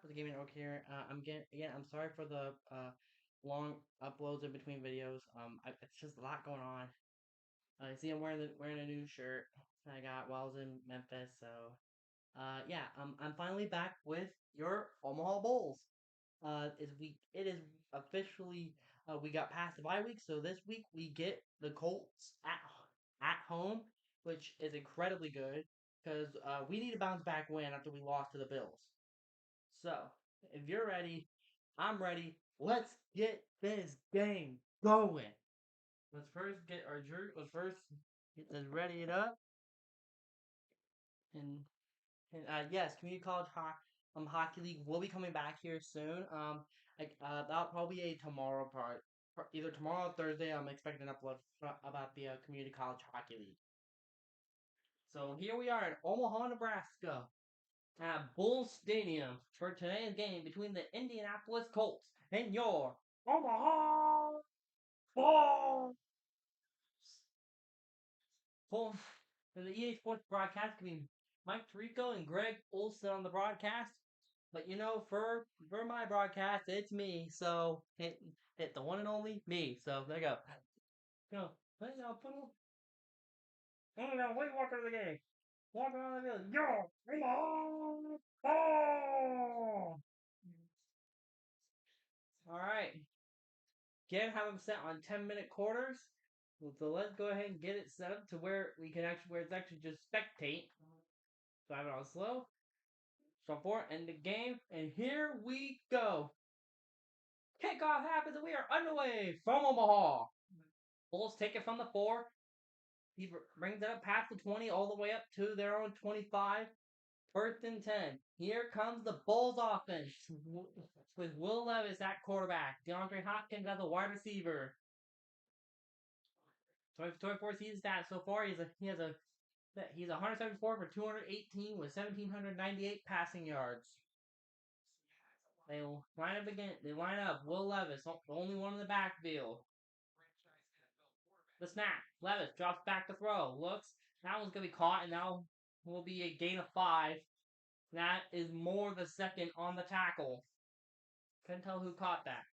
for the gaming network here. I'm sorry for the long uploads in between videos. It's just a lot going on. You see, I'm wearing a new shirt I got while I was in Memphis. So, yeah, I'm finally back with your Omaha Bulls. It is officially we got past the bye week, so this week we get the Colts at home, which is incredibly good because we need a bounce back win after we lost to the Bills. So, if you're ready, I'm ready. Let's get this game going. Let's first get our jerk. Let's first get this ready it up. And yes, Community College Hockey League will be coming back here soon. That'll probably be a tomorrow part. Either tomorrow or Thursday, I'm expecting an upload about the Community College Hockey League. So here we are in Omaha, Nebraska, at Bull Stadium for today's game between the Indianapolis Colts and your Omaha Bulls. Full for the EA Sports broadcast can be Mike Tirico and Greg Olson on the broadcast. But for my broadcast, it's me. So hit the one and only me. So there you go. Go. Put him. Oh no, wait, walk out of the game. Walk around the field. Yo, come on. Oh. All right. Again, have them set on 10-minute quarters. So let's go ahead and get it set up to where it's actually just spectate. So I have it on slow. So for end the game, and here we go. Kickoff happens, and we are underway from Omaha. Bulls take it from the 4. He brings it up past the 20, all the way up to their own 25. First and 10. Here comes the Bulls offense with Will Levis at quarterback. DeAndre Hopkins as the wide receiver. 24 season stats so far. He's 174 for 218 with 1,798 passing yards. They line up again. They line up. Will Levis, the only one in the backfield. The snap. Levis drops back to throw. Looks. That one's going to be caught, and now will be a gain of 5. That is Moore the second on the tackle. Couldn't tell who caught that.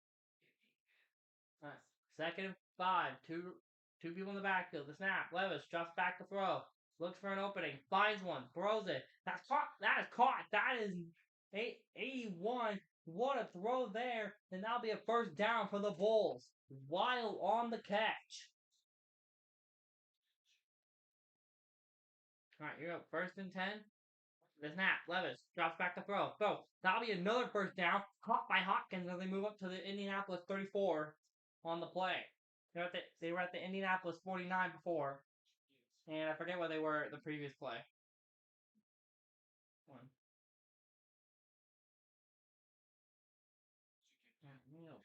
Second and 5. Two people in the backfield. The snap. Levis drops back to throw. Looks for an opening. Finds one. Throws it. That's caught. That is caught. That is 81. What a throw there. And that'll be a first down for the Bulls. While on the catch. All right, you're up. First and 10. The snap. Levis drops back to throw. So that'll be another first down. Caught by Hopkins as they move up to the Indianapolis 34 on the play. They were at the Indianapolis 49 before. And I forget where they were the previous play. One.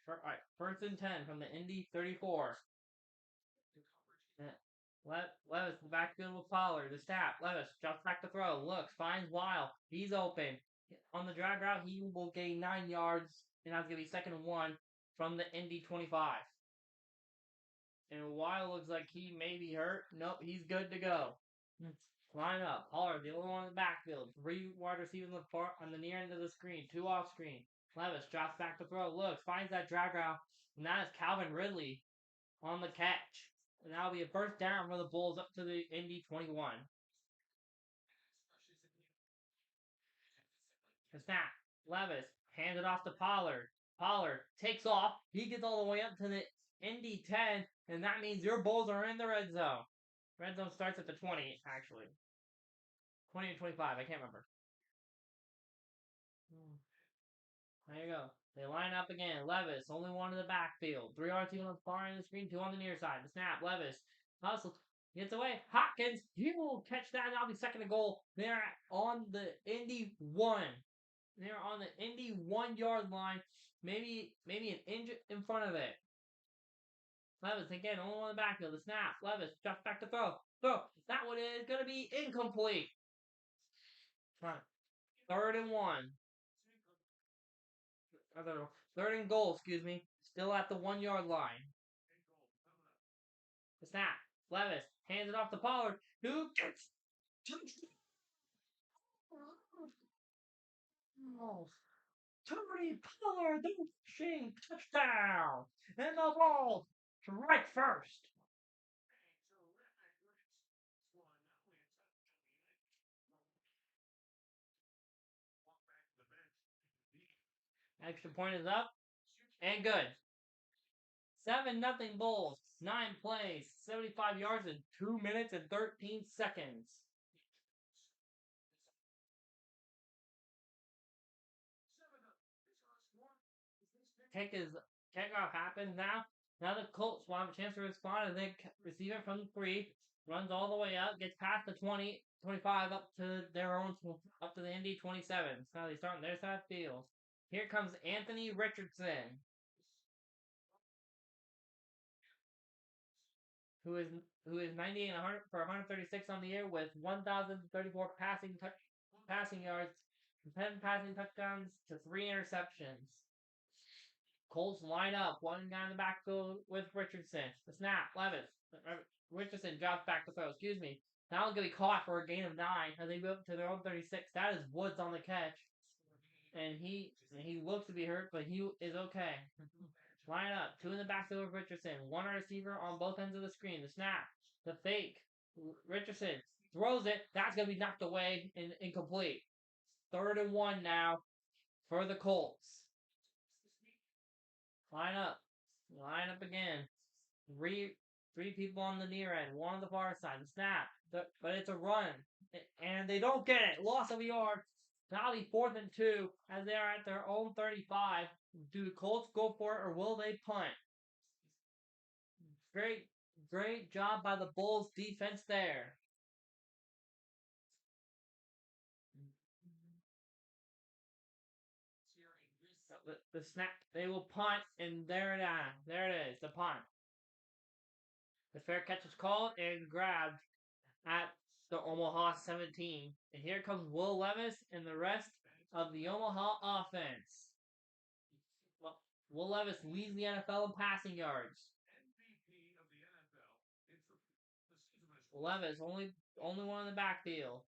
Alright, first and 10 from the Indy 34. Levis, the backfield with Pollard. The snap. Levis drops back to throw. Looks, finds Weil. He's open. On the drag route, he will gain 9 yards. And that's going to be second and 1 from the Indy 25. And Weil looks like he may be hurt. Nope, he's good to go. Line up. Pollard, the only one in the backfield. 3 wide receivers on the near end of the screen. 2 off screen. Levis drops back to throw. Looks, finds that drag route. And that is Calvin Ridley on the catch. And that'll be a first down for the Bulls up to the Indy 21. The snap. Levis hands it off to Pollard. Pollard takes off. He gets all the way up to the Indy 10. And that means your Bulls are in the red zone. Red zone starts at the 20, actually. 20 and 25, I can't remember. There you go. They line up again. Levis, only one in the backfield. 3 RT on the far end of the screen, 2 on the near side. The snap. Levis hustles. Gets away. Hopkins, he will catch that. That'll be second and goal. They're on the Indy 1. They're on the Indy 1-yard line. Maybe an inch in front of it. Levis, again, only one in the backfield. The snap. Levis drops back to throw. That one is going to be incomplete. Right. Third and 1. Third and goal, excuse me. Still at the 1-yard line. The snap. Levis hands it off to Pollard. Who gets Tony Pollard, the rushing touchdown, and the ball strike first. Extra point is up and good. 7-0 Bulls. 9 plays, 75 yards in 2 minutes and 13 seconds. Kickoff happens now. Now the Colts will have a chance to respond and they receive it from the 3. Runs all the way up, gets past the 20, 25 up to their own, up to the Indy 27. So now they start on their side of the field. Here comes Anthony Richardson, who is who is 90 and 100 for 136 on the year with 1,034 passing yards, 10 passing touchdowns to 3 interceptions. Colts line up, one guy in the backfield with Richardson. The snap, Levis. Richardson drops back to throw. Excuse me. Now he's gonna be caught for a gain of 9 as they move up to their own 36. That is Woods on the catch, and he looks to be hurt, but he is okay. Line up, 2 in the backfield with Richardson, 1 receiver on both ends of the screen. The snap, the fake. Richardson throws it. That's gonna be knocked away and incomplete. 3rd and 1 now for the Colts. Line up. Line up again. Three people on the near end, 1 on the far side. The snap. But it's a run. And they don't get it. Loss of a yard. Now be 4th and 2 as they are at their own 35. Do the Colts go for it or will they punt? Great job by the Bulls defense there. The snap, they will punt, and there it is, the punt. The fair catch is called and grabbed at the Omaha 17. And here comes Will Levis and the rest of the Omaha offense. Well, Will Levis leads the NFL in passing yards. Levis, only one in the backfield.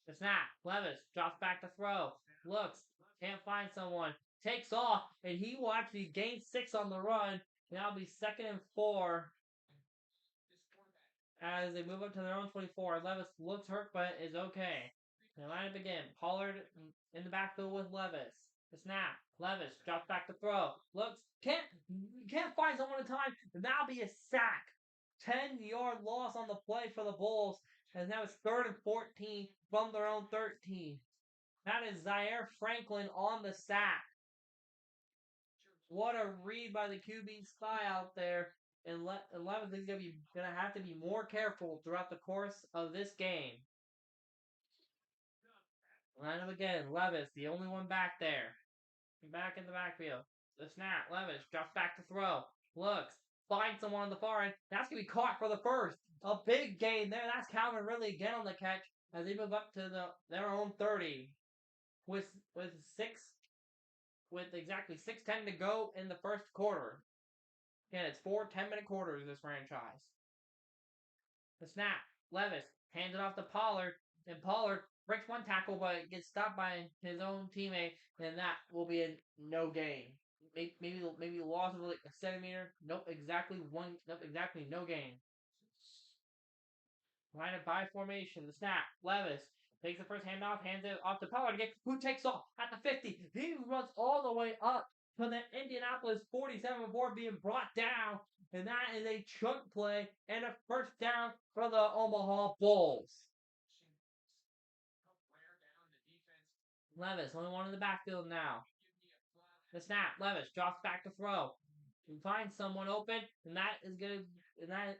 The snap, Levis drops back to throw. Looks, can't find someone. Takes off, and he will actually gain 6 on the run. Now it'll be 2nd and 4 as they move up to their own 24. Levis looks hurt, but is okay. They line up again. Pollard in the backfield with Levis. The snap. Levis drops back to throw. Looks, can't find someone in time. And that'll be a sack. 10-yard loss on the play for the Bulls. And now it's 3rd and 14 from their own 13. That is Zaire Franklin on the sack. What a read by the QB spy out there. And Levis is going to have to be more careful throughout the course of this game. Line up again. Levis, the only one back there. Back in the backfield. The snap. Levis drops back to throw. Looks. Finds someone on the far end. That's going to be caught for the first. A big gain there. That's Calvin Ridley again on the catch as they move up to their own 30. With exactly 6:10 to go in the first quarter. Again, it's 4 10-minute quarters this franchise. The snap. Levis hands it off to Pollard. And Pollard breaks 1 tackle, but gets stopped by his own teammate. And that will be a no gain. Maybe a loss of like a centimeter. Nope, exactly no gain. Line up by formation. The snap. Levis takes the first handoff, hands it off to Pollard again, who takes off at the 50. He runs all the way up to the Indianapolis 47 before being brought down. And that is a chunk play and a first down for the Omaha Bulls. Levis, only one in the backfield now. The snap, Levis drops back to throw. He finds someone open, and that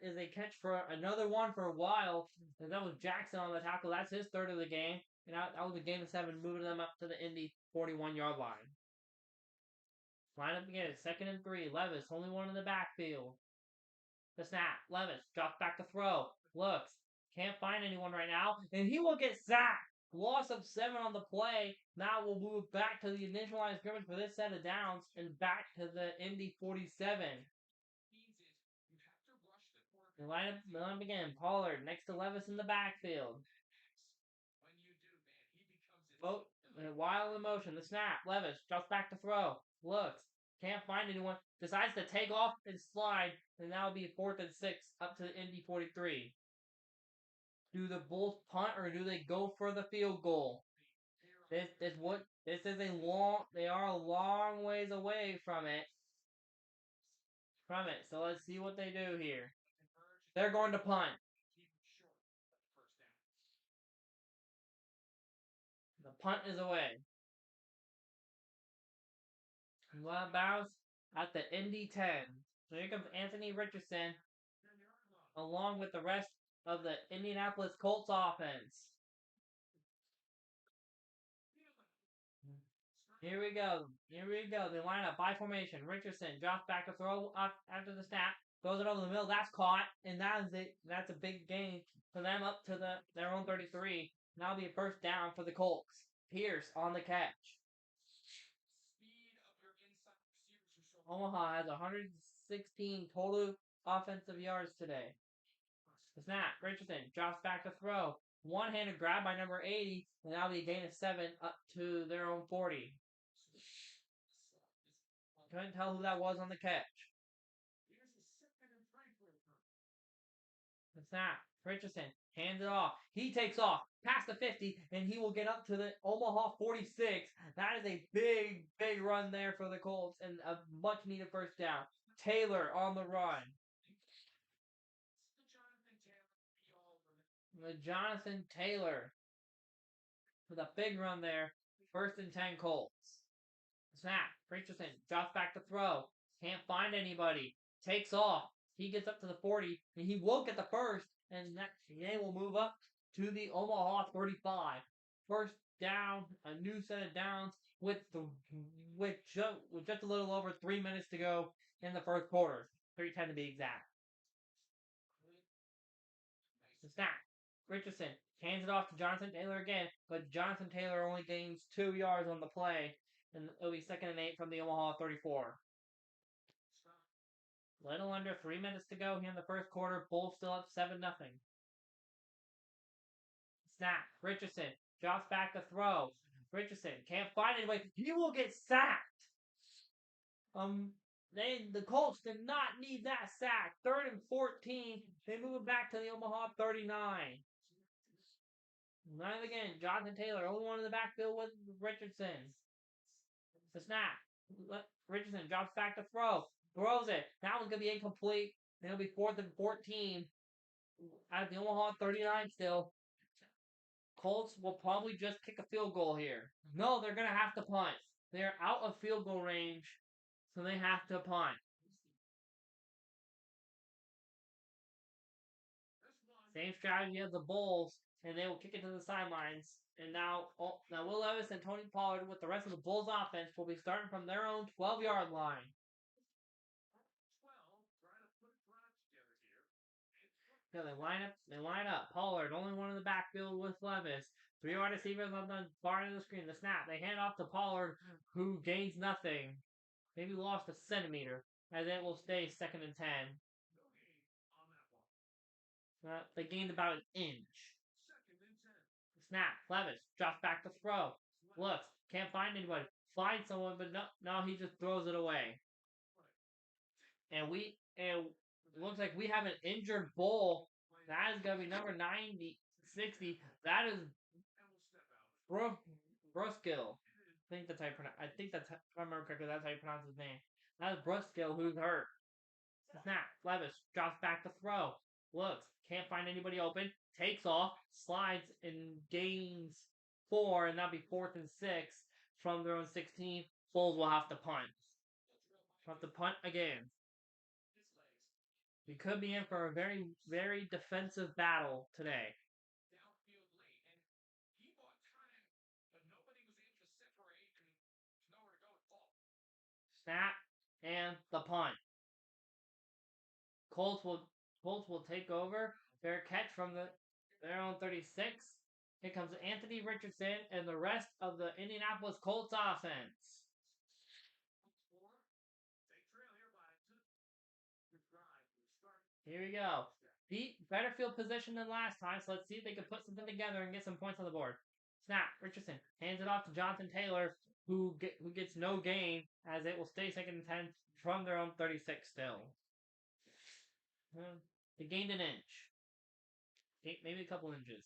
is a catch for another one for a while. And that was Jackson on the tackle. That's his 3rd of the game. And that was a game of 7, moving them up to the Indy 41-yard line. Line up again, 2nd and 3. Levis, only one in the backfield. The snap, Levis drops back to throw. Looks, can't find anyone right now, and he will get sacked. Loss of 7 on the play. Now we'll move back to the initial line of scrimmage for this set of downs and back to the Indy 47. The line up again. Pollard next to Levis in the backfield. While in motion, the snap. Levis drops back to throw. Looks. Can't find anyone. Decides to take off and slide. And now will be 4th and 6 up to the Indy 43. Do the Bulls punt or do they go for the field goal? This is a long. They are a long ways away from it. So let's see what they do here. They're going to punt. The punt is away. Well, bounce at the Indy 10. So here comes Anthony Richardson along with the rest of the Indianapolis Colts offense. Here we go. They line up by formation. Richardson drops back to throw up after the snap. Throws it over the middle. That's caught. And that is it. That's a big gain for them up to their own 33. Now it'll be a first down for the Colts. Pierce on the catch. Omaha has 116 total offensive yards today. The snap. Richardson drops back to throw. One-handed grab by number 80. And now be a gain of 7 up to their own 40. Couldn't tell who that was on the catch. The snap. Richardson hands it off. He takes off past the 50, and he will get up to the Omaha 46. That is a big, big run there for the Colts, and a much-needed first down. Taylor on the run. Jonathan Taylor with a big run there. 1st and 10 Colts. Snap. Richardson drops back to throw. Can't find anybody. Takes off. He gets up to the 40, and he will get the first, and they will move up to the Omaha 35. First down, a new set of downs with just a little over 3 minutes to go in the first quarter. 3:10 to be exact. The snap. Richardson hands it off to Jonathan Taylor again, but Jonathan Taylor only gains 2 yards on the play, and it'll be 2nd and 8 from the Omaha 34. Little under 3 minutes to go here in the first quarter. Bulls still up 7-0. Snap. Richardson drops back to throw. Richardson can't find anybody. He will get sacked. The Colts did not need that sack. 3rd and 14. They move it back to the Omaha 39. Now again, Jonathan Taylor, only one in the backfield with Richardson. The snap. Richardson drops back to throw. Throws it. That one's going to be incomplete. It'll be 4th and 14. At the Omaha 39 still. Colts will probably just kick a field goal here. No, they're going to have to punt. They're out of field goal range, so they have to punt. Same strategy as the Bulls, and they will kick it to the sidelines. And now Will Levis and Tony Pollard with the rest of the Bulls offense will be starting from their own 12-yard line. Yeah, they line up. Pollard, only one in the backfield with Levis. 3 wide receivers on the far end of the screen. The snap. They hand off to Pollard, who gains nothing. Maybe lost a centimeter. And then it will stay 2nd and 10. They gained about an inch. Snap. Levis drops back to throw. Looks. Can't find anybody. Finds someone, but no, he just throws it away. And it looks like we have an injured Bull. That is going to be number 60. That is Bruskill. I think that's how you pronounce. I think that's, if I remember correctly, that's how you pronounce his name. That is Bruskill who's hurt. Snap. Levis drops back to throw. Looks. Can't find anybody open. Takes off. Slides and gains 4, and that'll be 4th and 6 from their own 16. Bulls will have to punt. Again. We could be in for a very, very defensive battle today. Snap and the punt. Colts will take over. Their catch from their own 36. Here comes Anthony Richardson and the rest of the Indianapolis Colts offense. Here we go. Better field position than last time, so let's see if they can put something together and get some points on the board. Snap. Richardson hands it off to Jonathan Taylor, who gets no gain as it will stay second and 10 from their own 36 still. They gained an inch. Maybe a couple inches.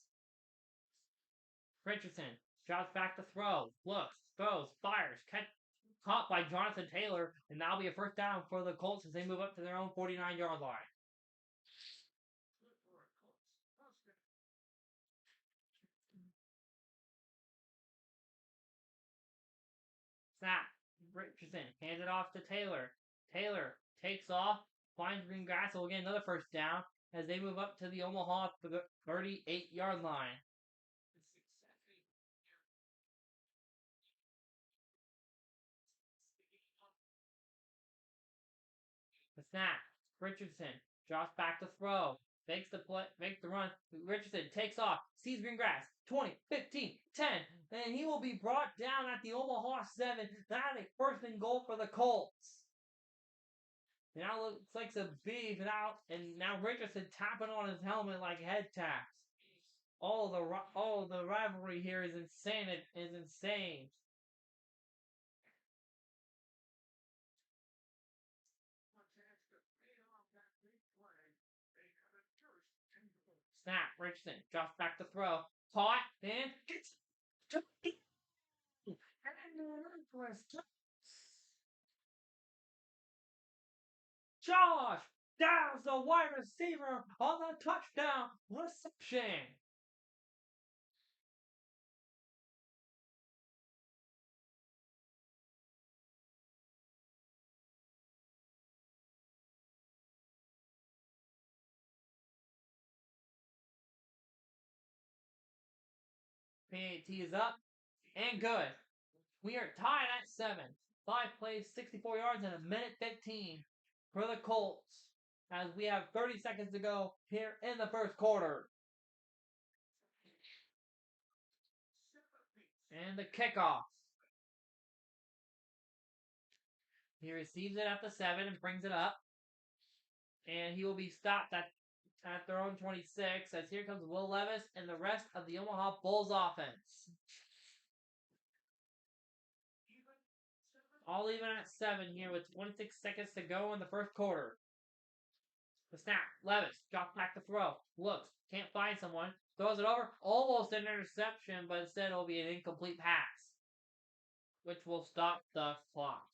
Richardson drops back to throw. Looks, throws, fires, caught by Jonathan Taylor, and that'll be a first down for the Colts as they move up to their own 49-yard line. Snap. Richardson hands it off to Taylor. Taylor takes off, finds green grass, and will get another first down as they move up to the Omaha 38-yard line. The snap. Richardson drops back to throw. Fakes the run. Richardson takes off, sees green grass. 20, 15, 10, and he will be brought down at the Omaha 7. That is a first and goal for the Colts. Now looks like some beef and now Richardson tapping on his helmet like head taps. All the rivalry here is insane. It is insane. Snap. Richardson drops back to throw. Caught and gets Josh downs the wide receiver on the touchdown reception. PAT is up and good. We are tied at 7. 5 plays, 64 yards, and a minute 15 for the Colts as we have 30 seconds to go here in the first quarter. And the kickoff. He receives it at the 7 and brings it up. And he will be stopped at their own 26 as here comes Will Levis and the rest of the Omaha Bulls offense. All even at 7 here with 26 seconds to go in the first quarter. The snap. Levis drops back to throw. Looks. Can't find someone. Throws it over. Almost an interception, but instead it will be an incomplete pass, which will stop the clock.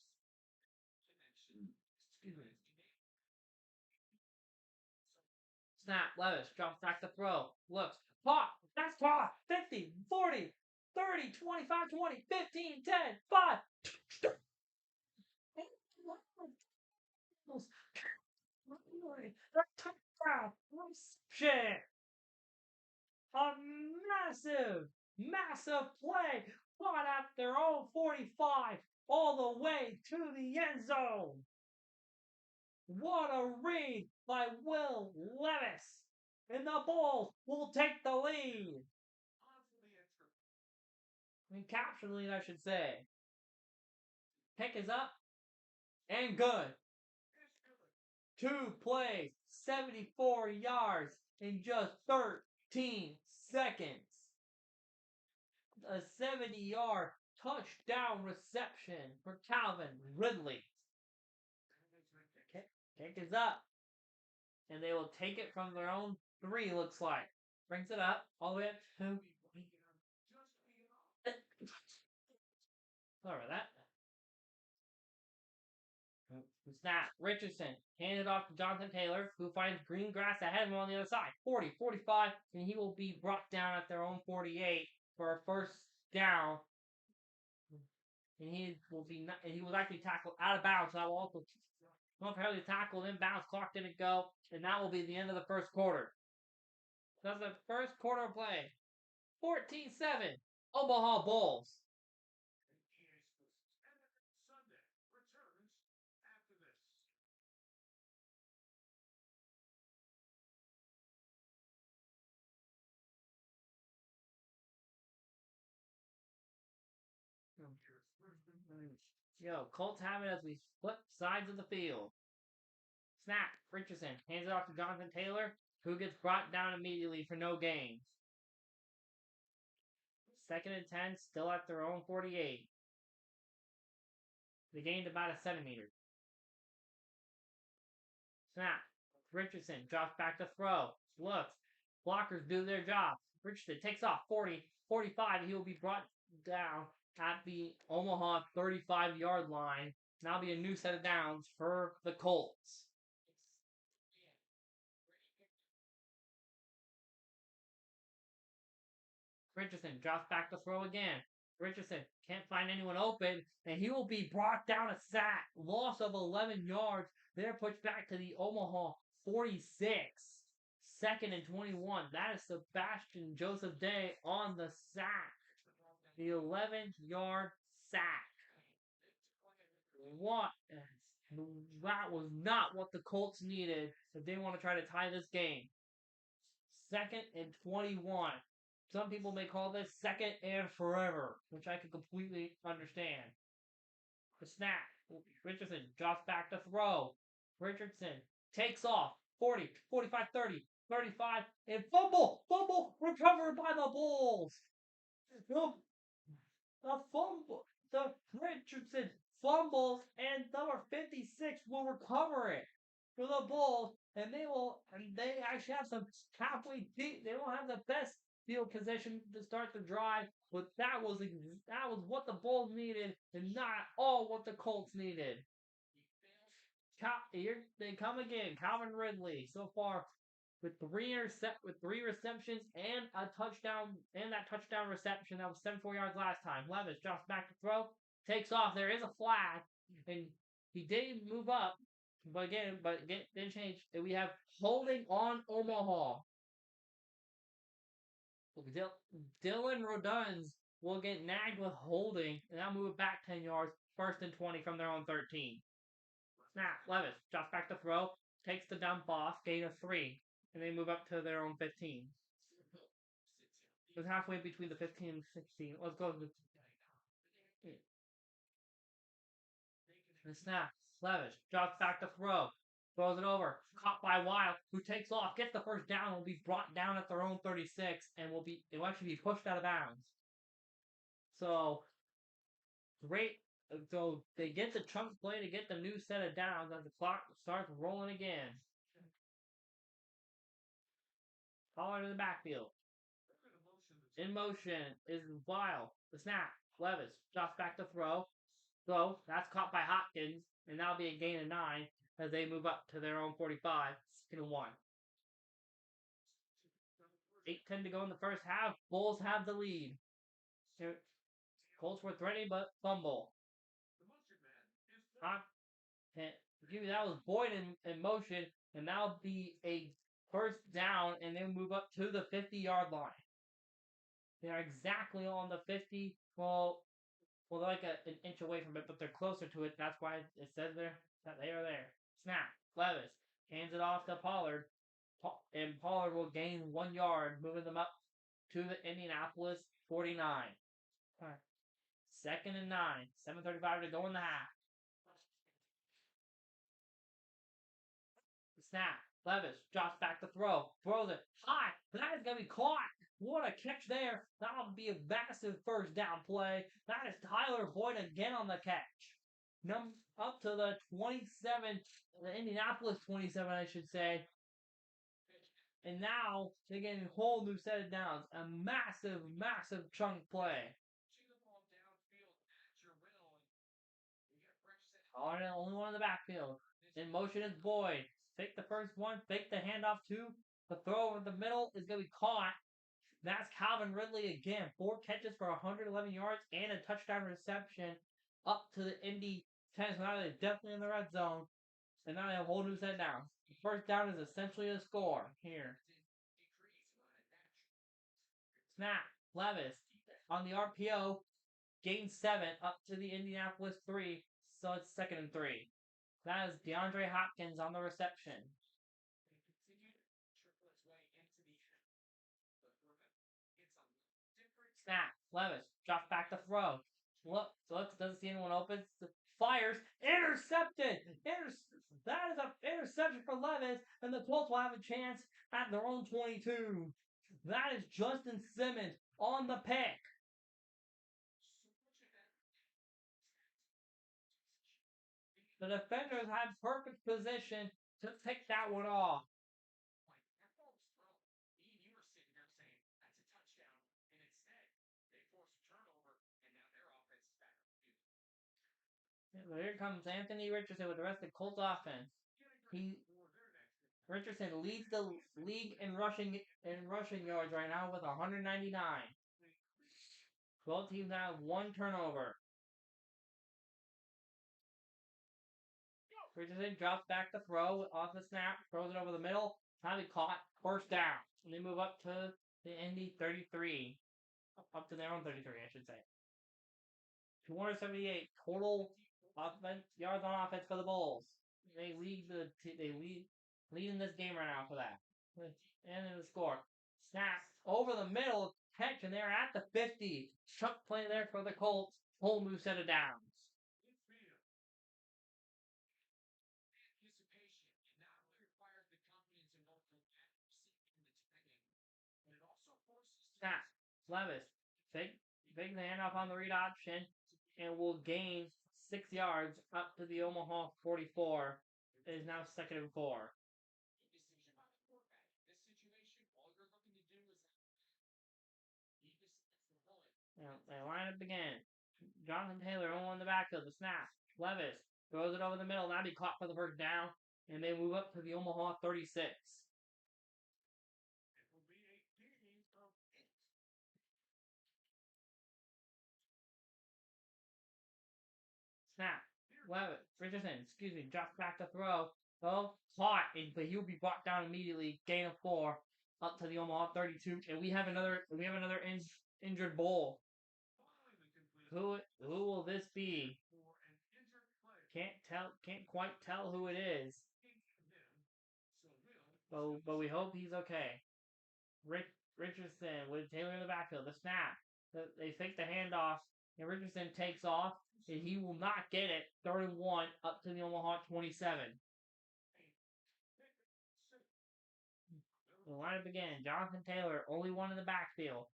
Excuse me. Snap. Levis drops back to throw. Looks. Caught. That's caught. 50, 40, 30, 25, 20, 15, 10, 5. Touchdown reception. A massive play caught at their own 45 all the way to the end zone. What a read by Will Levis. And the Bulls will take the lead. Capture the lead, I should say. Pick is up and good. 2 plays, 74 yards in just 13 seconds. A 70-yard touchdown reception for Calvin Ridley. Kick is up. And they will take it from their own 3, looks like. Brings it up all the way up to... Sorry about that. Snap. Richardson handed off to Jonathan Taylor, who finds green grass ahead of him on the other side. 40, 45, and he will be brought down at their own 48 for a first down. And he was actually tackled out of bounds. So that will also apparently tackled inbounds. Clock didn't go, and that will be the end of the first quarter. That's the first quarter play. 14-7. Omaha Bulls. Colts have it as we split sides of the field. Snap. Richardson hands it off to Jonathan Taylor, who gets brought down immediately for no gain. Second and 10, still at their own 48. They gained about a centimeter. Snap. Richardson drops back to throw. Looks. Blockers do their job. Richardson takes off 40, 45. He will be brought down at the Omaha 35-yard line. Now be a new set of downs for the Colts. Richardson drops back to throw again. Richardson can't find anyone open, and he will be brought down a sack. Loss of 11 yards. They're pushed back to the Omaha 46. Second and 21. That is Sebastian Joseph Day on the sack. The 11-yard sack. What? That was not what the Colts needed if they want to try to tie this game. Second and 21. Some people may call this second and forever, which I can completely understand. The snap. Richardson drops back to throw. Richardson takes off. 40, 45, 30, 35, and fumble! Fumble! Recovered by the Bulls! The fumble! The Richardson fumbles, and number 56 will recover it for the Bulls, and they actually have some halfway deep. They won't have the best field position to start the drive, but that was what the Bulls needed, and not all what the Colts needed. Here they come again. Calvin Ridley so far with three receptions and a touchdown, and that touchdown reception that was 74 yards last time. Levis drops back to throw, takes off. There is a flag, and he did move up, but didn't change. And we have holding on Omaha. Dylan Roduns will get nagged with holding, and now move it back 10 yards. First and 20 from their own 13. Snap. Levis drops back to throw, takes the dump off, gain of 3, and they move up to their own 15. It was halfway between the 15 and 16. Let's go. The snap. Levis drops back to throw, throws it over, caught by Wild, who takes off, gets the first down, and will be brought down at their own 36, and it will actually be pushed out of bounds. So great. So they get the chunk play to get the new set of downs as the clock starts rolling again. Pollard in the backfield. In motion is Wild. The snap. Levis drops back to throw. So that's caught by Hopkins, and that'll be a gain of 9 as they move up to their own 45. Second and 1. 8:10 to go in the first half. Bulls have the lead. Colts were threatening, but fumble. That was Boyd in motion, and that'll be a first down, and they move up to the 50-yard line. They are exactly on the 50. Well, they're like an inch away from it, but they're closer to it. That's why it says there that they are there. Snap. Levis hands it off to Pollard, and Pollard will gain 1 yard, moving them up to the Indianapolis 49. All right. Second and 9. 7:35 to go in the half. Snap. Levis drops back to throw. Throws it high. That is going to be caught. What a catch there. That'll be a massive first down play. That is Tyler Boyd again on the catch. Up to the 27, the Indianapolis 27, I should say. And now they're getting a whole new set of downs. A massive, massive chunk play. Only one in the backfield. In motion is Boyd. Fake the first one. Fake the handoff to the throw over the middle is going to be caught. That's Calvin Ridley again. 4 catches for 111 yards and a touchdown reception up to the Indy 10. So now they're definitely in the red zone. And now they have a whole new set down. The first down is essentially a score here. Snap. Levis on the RPO. Gain 7 up to the Indianapolis 3. So it's second and 3. That is DeAndre Hopkins on the reception. Snap. Levis drops back to throw. Looks, doesn't see anyone open. Fires. Intercepted. That is an interception for Levis, and the Colts will have a chance at their own 22. That is Justin Simmons on the pick. The defenders had perfect position to pick that one off. Here comes Anthony Richardson with the rest of the Colts offense. Richardson leads the league in rushing yards right now with 199. Both teams have one turnover. Richardson drops back to throw off the snap, throws it over the middle. Time to be caught. First down. And they move up to the Indy 33. Up to their own 33, I should say. 278 total yards on offense for the Bulls. They lead in this game right now for that. And in the score. Snap over the middle, catch, and they're at the 50. Chuck play there for the Colts. Whole new set of downs. Snap. Levis. Fake the handoff on the read option and will gain 6 yards up to the Omaha 44. It is now 2nd and 4. They line up again. Jonathan Taylor on the backfield. The snap. Levis throws it over the middle. Now be caught for the first down. And they move up to the Omaha 36. Snap. Levis. Richardson, drops back to throw. Oh, caught. But he'll be brought down immediately. Gain of 4. Up to the Omaha 32. And we have another injured Bull. Who will this be? Can't quite tell who it is. But we hope he's okay. Richardson with Taylor in the backfield. The snap. They fake the handoff, and Richardson takes off, and he will not get it. 3rd and 1 up to the Omaha 27. The lineup again. Jonathan Taylor, only one in the backfield.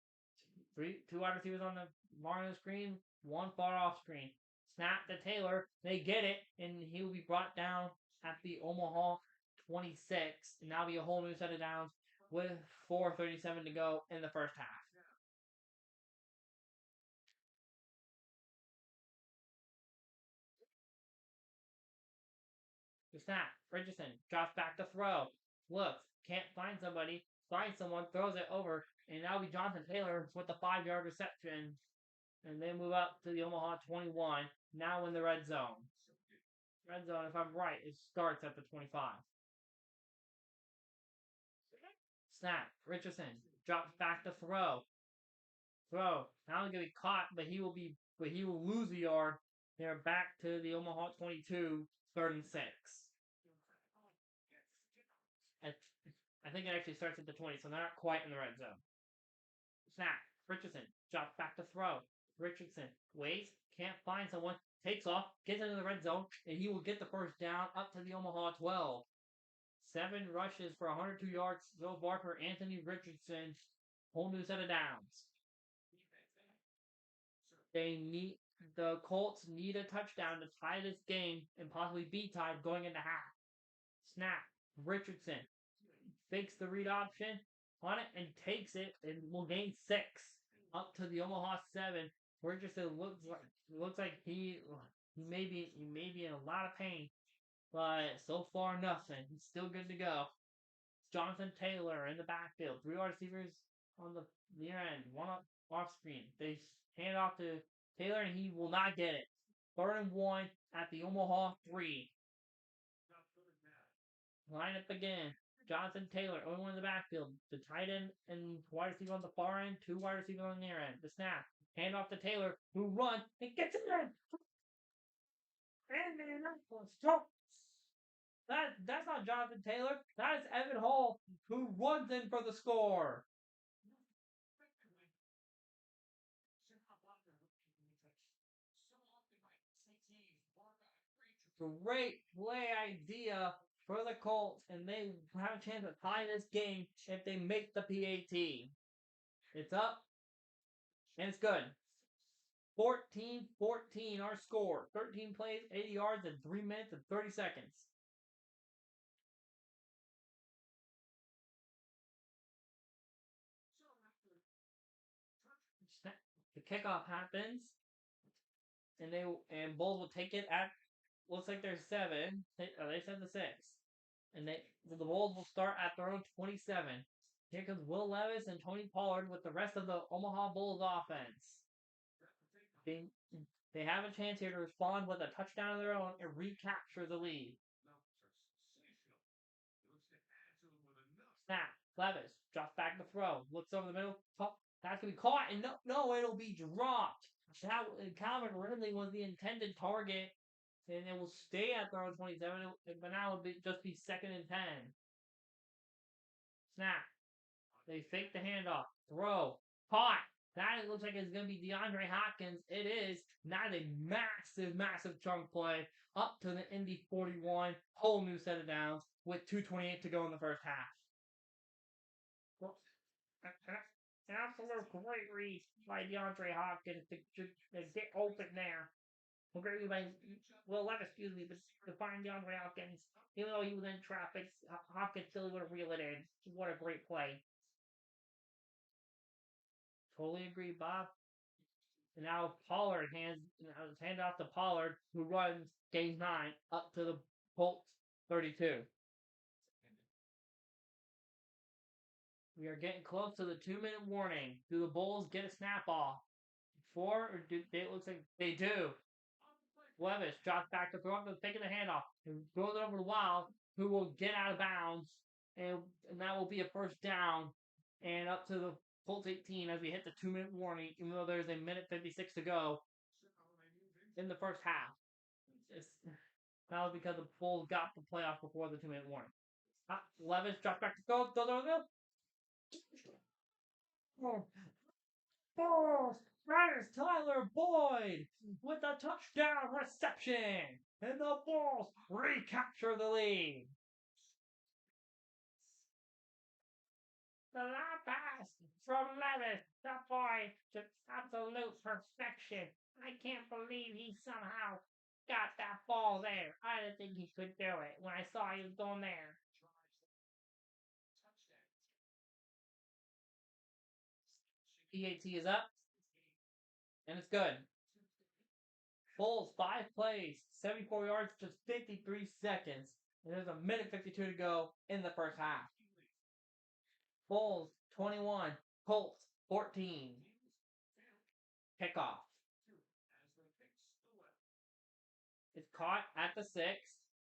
Two wide receivers on the Mario screen, one far off screen. Snap to Taylor. They get it, and he will be brought down at the Omaha 26. And now be a whole new set of downs with 4:37 to go in the first half. The snap. Richardson drops back to throw. Looks. Can't find somebody. Finds someone. Throws it over. And now be Jonathan Taylor with the 5-yard reception. And they move up to the Omaha 21. Now in the red zone. Red zone, if I'm right, it starts at the 25. Snap. Richardson drops back to throw. Not only gonna be caught, but he will lose a yard. They're back to the Omaha 22, 3rd and 6. I think it actually starts at the 20, so they're not quite in the red zone. Snap. Richardson drops back to throw. Richardson waits, can't find someone, takes off, gets into the red zone, and he will get the first down up to the Omaha 12. 7 rushes for 102 yards so far for Anthony Richardson. Whole new set of downs. The Colts need a touchdown to tie this game and possibly be tied going into half. Snap. Richardson fakes the read option on it and takes it and will gain 6 up to the Omaha 7. Richardson looks like he may be in a lot of pain, but so far nothing. He's still good to go. Jonathan Taylor in the backfield. 3 wide receivers on the near end. One off screen. They hand off to Taylor and he will not get it. 3rd and 1 at the Omaha 3. Line up again. Jonathan Taylor, only one in the backfield. The tight end and wide receiver on the far end. 2 wide receivers on the near end. The snap. Hand off to Taylor, who runs and gets it in. Indianapolis. That's not Jonathan Taylor. That is Evan Hall, who runs in for the score. Great play idea for the Colts, and they have a chance to tie this game if they make the PAT. It's up, and it's good. 14-14 our score. 13 plays, 80 yards in 3 minutes and 30 seconds. The kickoff happens, and Bulls will take it at looks like there's 7. They said the 6, and the Bulls will start at their own 27. Here comes Will Levis and Tony Pollard with the rest of the Omaha Bulls offense. They have a chance here to respond with a touchdown of their own and recapture the lead. Snap. Levis drops back to throw. Looks over the middle. That's going to be caught. And no, it'll be dropped. Calvin Ridley was the intended target. And it will stay at their own 27. But now it'll just be 2nd and 10. Snap. They fake the handoff. Throw. Caught. That looks like it's going to be DeAndre Hopkins. It is. Not a massive chunk play up to the Indy 41. Whole new set of downs with 2:28 to go in the first half. An absolute great read by DeAndre Hopkins to get open there. Great read by Will Levis, but to find DeAndre Hopkins, even though he was in traffic, Hopkins still would have reeled it in. What a great play. Totally agree, Bob. And now Pollard hands off to Pollard, who runs gains 9 up to the Colts 32. We are getting close to the 2-minute warning. Do the Bulls get a snap off? It looks like they do. Levis drops back to throw up, taking the handoff, and throws it over to Wild, who will get out of bounds, and that will be a first down, and up to the Colts 18 as we hit the 2-minute warning, even though there's a minute 56 to go in the first half. That was because the Bulls got the playoff before the 2-minute warning. Levis drops back to throw, throws over the middle. Bulls! That is Tyler Boyd with a touchdown reception, and the Bulls recapture the lead. The last pass from Levis, the boy, just absolute perfection. I can't believe he somehow got that ball there. I didn't think he could do it when I saw he was going there. PAT is up, and it's good. Bulls, 5 plays, 74 yards, just 53 seconds. And there's a minute 52 to go in the first half. Bulls, 21. Colts, 14. Kickoff. It's caught at the 6,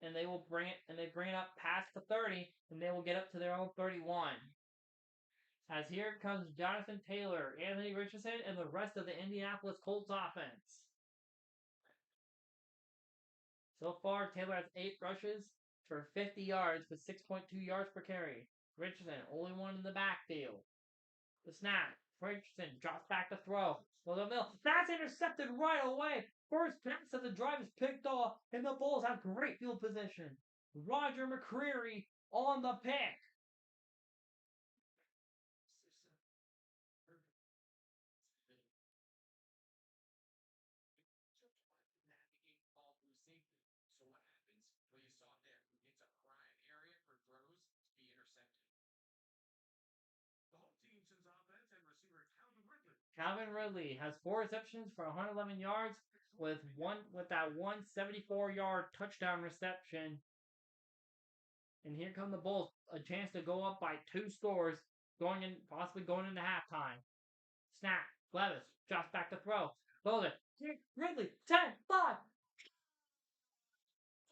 and they will bring it up past the 30, and they will get up to their own 31. As here comes Jonathan Taylor, Anthony Richardson, and the rest of the Indianapolis Colts offense. So far, Taylor has 8 rushes for 50 yards with 6.2 yards per carry. Richardson, only one in the backfield. The snap. Richardson drops back to throw. That's intercepted right away. First pass of the drive is picked off, and the Bulls have great field position. Roger McCreary on the pick. Calvin Ridley has 4 receptions for 111 yards with that 174-yard touchdown reception. And here come the Bulls, a chance to go up by 2 scores, possibly going into halftime. Snap. Levis drops back to throw. Throws it. Ridley. 10, 5.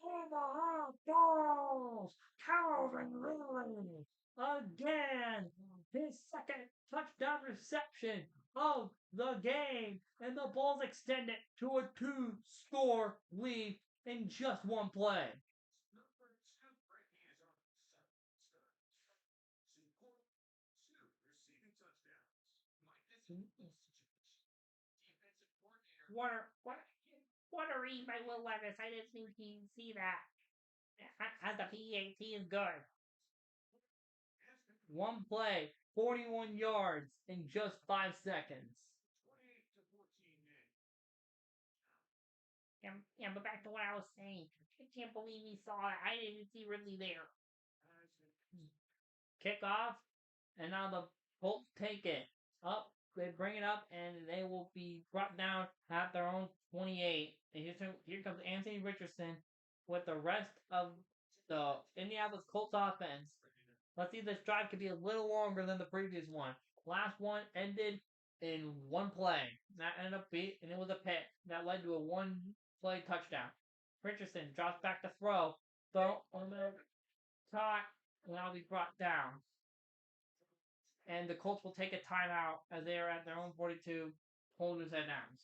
Omaha Bulls. Calvin Ridley again. His second touchdown reception of the game, and the Bulls extend it to a 2-score lead in just 1 play. What a read by Will Levis. I didn't think he'd see that. As the PAT is good. 1 play, 41 yards in just 5 seconds. Yeah, but back to what I was saying. I can't believe he saw it. I didn't see Ridley there. Kick off, and now the Colts take it up. They bring it up, and they will be brought down at their own 28. And here comes Anthony Richardson with the rest of the Indianapolis Colts offense. Let's see if this drive could be a little longer than the previous one. Last one ended in one play. That ended up being, and it was a pick that led to a one-play touchdown. Richardson drops back to throw. Throw on the top, and that'll be brought down. And the Colts will take a timeout as they are at their own 42, holding his head down.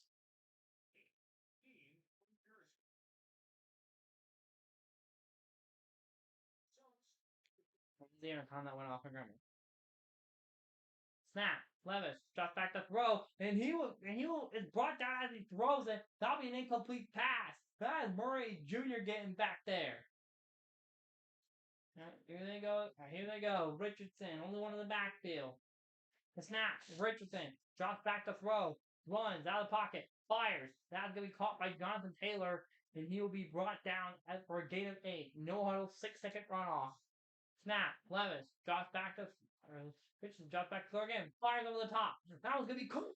The intercom that went off in grammar. Snap. Levis drops back to throw, and he will is brought down as he throws it. That'll be an incomplete pass. That is Murray Jr. getting back there. Here they go. Here they go. Richardson, only one in the backfield. The snap. Richardson drops back to throw. Runs out of the pocket. Fires. That's going to be caught by Jonathan Taylor, and he will be brought down for a gain of 8. No huddle, 6-second runoff. Snap. Levis drops back to Richardson drops back to throw again. Fires over the top. That was going to be cool.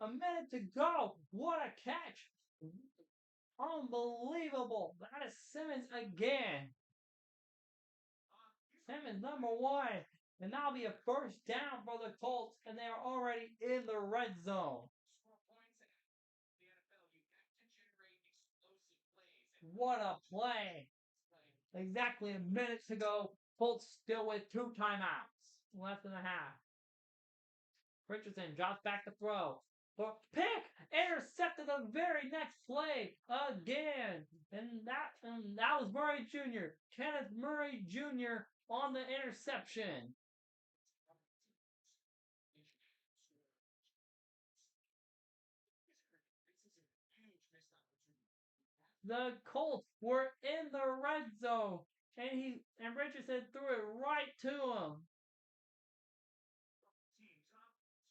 A minute to go. What a catch. Unbelievable. That is Simmons again. Simmons, number 1. And that'll be a first down for the Colts, and they are already in the red zone. What a play. Exactly a minute to go. Colts still with 2 timeouts. Less than a half. Richardson drops back to throw. Pick! Intercepted the very next play again. And that was Murray Jr. Kenneth Murray Jr. on the interception. The Colts were in the red zone, and Richardson threw it right to him.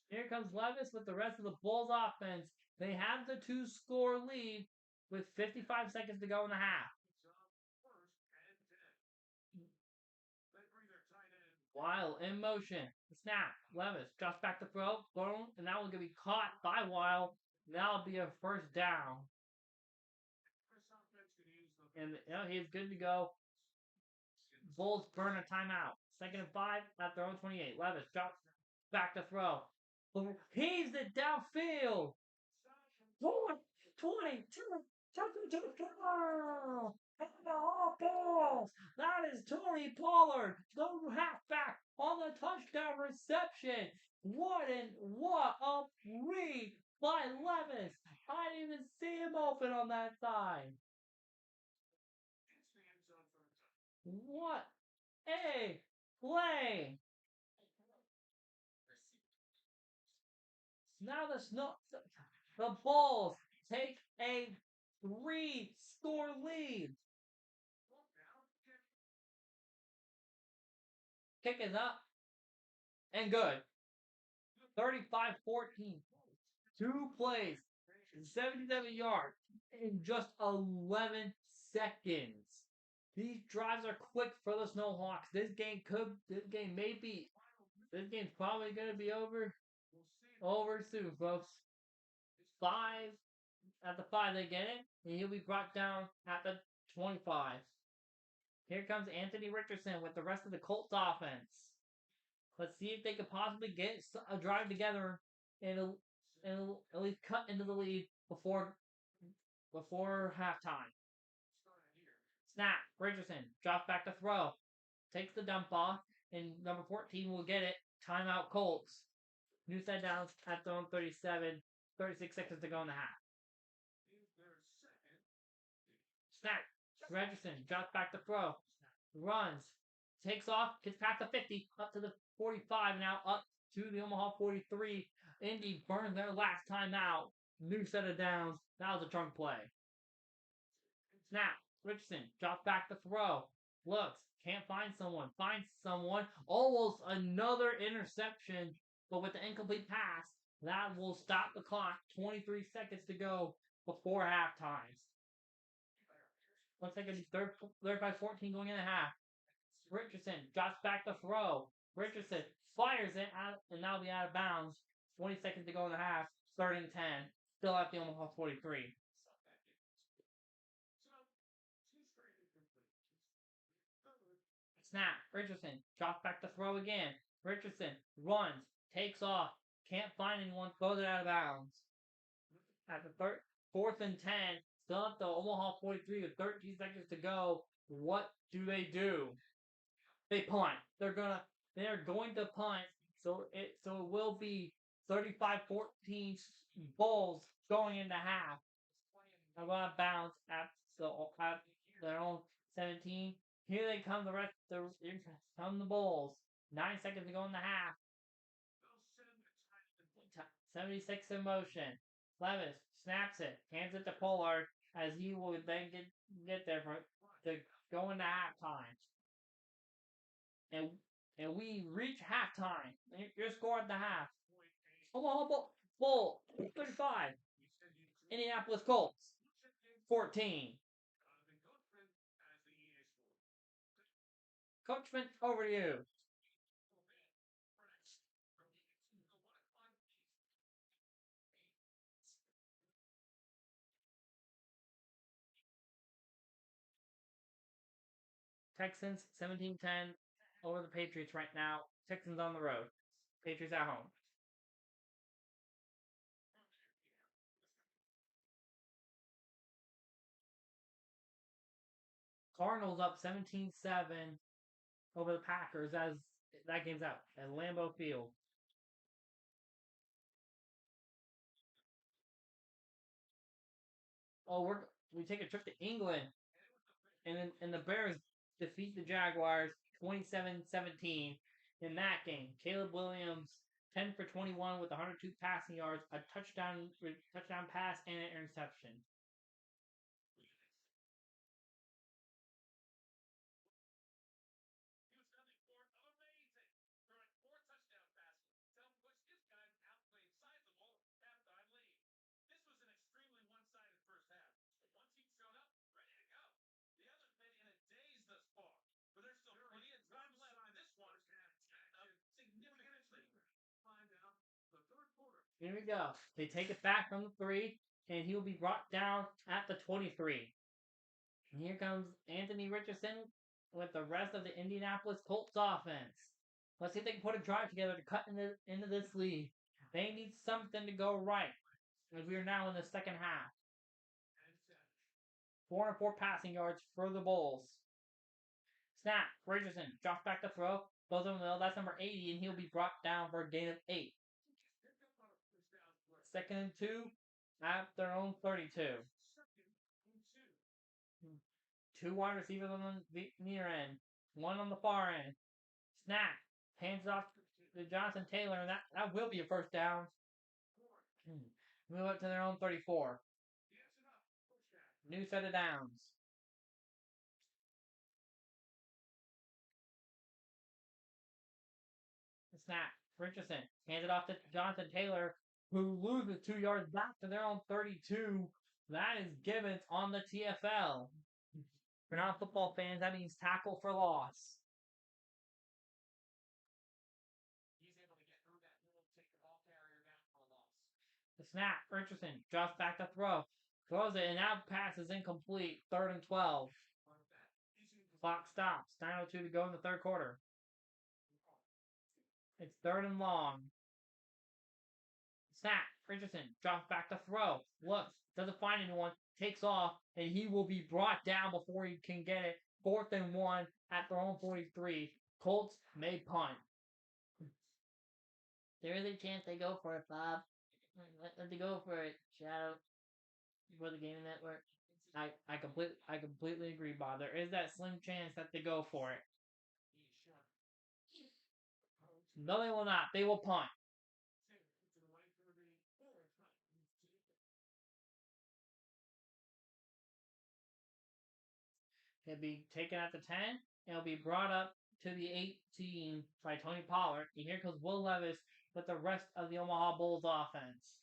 Here comes Levis with the rest of the Bulls offense. They have the 2-score lead with 55 seconds to go in the half. Weil in motion. Snap. Levis drops back to throw. Boom. And that one's going to be caught by Weil. That'll be a first down. And he's good to go. Bulls burn a timeout. 2nd and 5 at their own 28. Levis drops back to throw. Heaves it downfield. 20, 22, and the all balls. That is Tony Pollard, the halfback on the touchdown reception. What a read by Levis. I didn't even see him open on that side. What a play. Now the Bulls take a 3-score lead. Kick is up and good. 35-14. 2 plays, 77 yards in just 11 seconds. These drives are quick for the Snowhawks. This game's probably gonna be over soon, folks. 5 at the 5 they get it, and he'll be brought down at the 25. Here comes Anthony Richardson with the rest of the Colts offense. Let's see if they could possibly get a drive together and at least cut into the lead before halftime. Snap. Richardson drops back to throw. Takes the dump off, and number 14 will get it. Timeout Colts. New set downs at their own 37. 36 seconds to go in the half. Snap. Richardson drops back to throw. Runs. Takes off. Gets past the 50. Up to the 45. Now up to the Omaha 43. Indy burned their last time out. New set of downs. That was a trunk play. Snap. Richardson drops back to throw. Looks. Can't find someone. Finds someone. Almost another interception. But with the incomplete pass, that will stop the clock. 23 seconds to go. before halftime. Looks like it's third by 14 going in the half. Richardson drops back the throw. Richardson fires it out, and now be out of bounds. 20 seconds to go in the half. Third and 10. Still at the Omaha 43. Snap. Richardson drops back the throw again. Richardson runs, takes off, can't find anyone, throws it out of bounds. At the fourth and 10, still at the Omaha 43 with 13 seconds to go. What do? They punt. They're going to punt. So it will be 35-14 Bulls going into half. I'm gonna bounce at their own 17. Here they come. The Bulls. 9 seconds to go in the half. 76 in motion. Levis snaps it, hands it to Pollard as he will then get there to go into halftime. And we reach halftime. Your score at the half. Omaha Bull 35. Indianapolis Colts 14. Coachman, over to you. Texans 17-10 over the Patriots right now. Texans on the road. Patriots at home. Cardinals up 17-7 over the Packers as that game's out at Lambeau Field. Oh, we take a trip to England, and the Bears defeat the Jaguars 27-17 in that game. Caleb Williams 10 for 21 with 102 passing yards, a touchdown pass, and an interception. Here we go. They take it back from the 3, and he will be brought down at the 23. And here comes Anthony Richardson with the rest of the Indianapolis Colts offense. Let's see if they can put a drive together to cut into this lead. They need something to go right, as we are now in the second half. 404 passing yards for the Bulls. Snap. Richardson drops back the throw. Goes over the middle. That's number 80, and he'll be brought down for a gain of 8. Second and 2 at their own 32. 2 wide receivers on the near end. 1 on the far end. Snap. Hands off to Jonathan Taylor, and that will be a first down. Move up to their own 34. New set of downs. Snap. Richardson hands it off to Jonathan Taylor, who loses 2 yards back to their own 32. That is Gibbons on the TFL. For non-football fans, that means tackle for loss. The snap. Richardson drops back to throw. Throws it, and that pass is incomplete. 3rd and 12. Clock stops. 9:02 to go in the third quarter. It's 3rd and long. Snap. Richardson drops back to throw. Looks. Doesn't find anyone. Takes off. And he will be brought down before he can get it. 4th and 1 at their own 43. Colts may punt. There is a chance they go for it, Bob. Let them go for it, Shadow. For the gaming network. I completely agree, Bob. There is that slim chance that they go for it. No, they will not. They will punt. He'll be taken at the 10, and he'll be brought up to the 18 by Tony Pollard. And here comes Will Levis with the rest of the Omaha Bulls offense.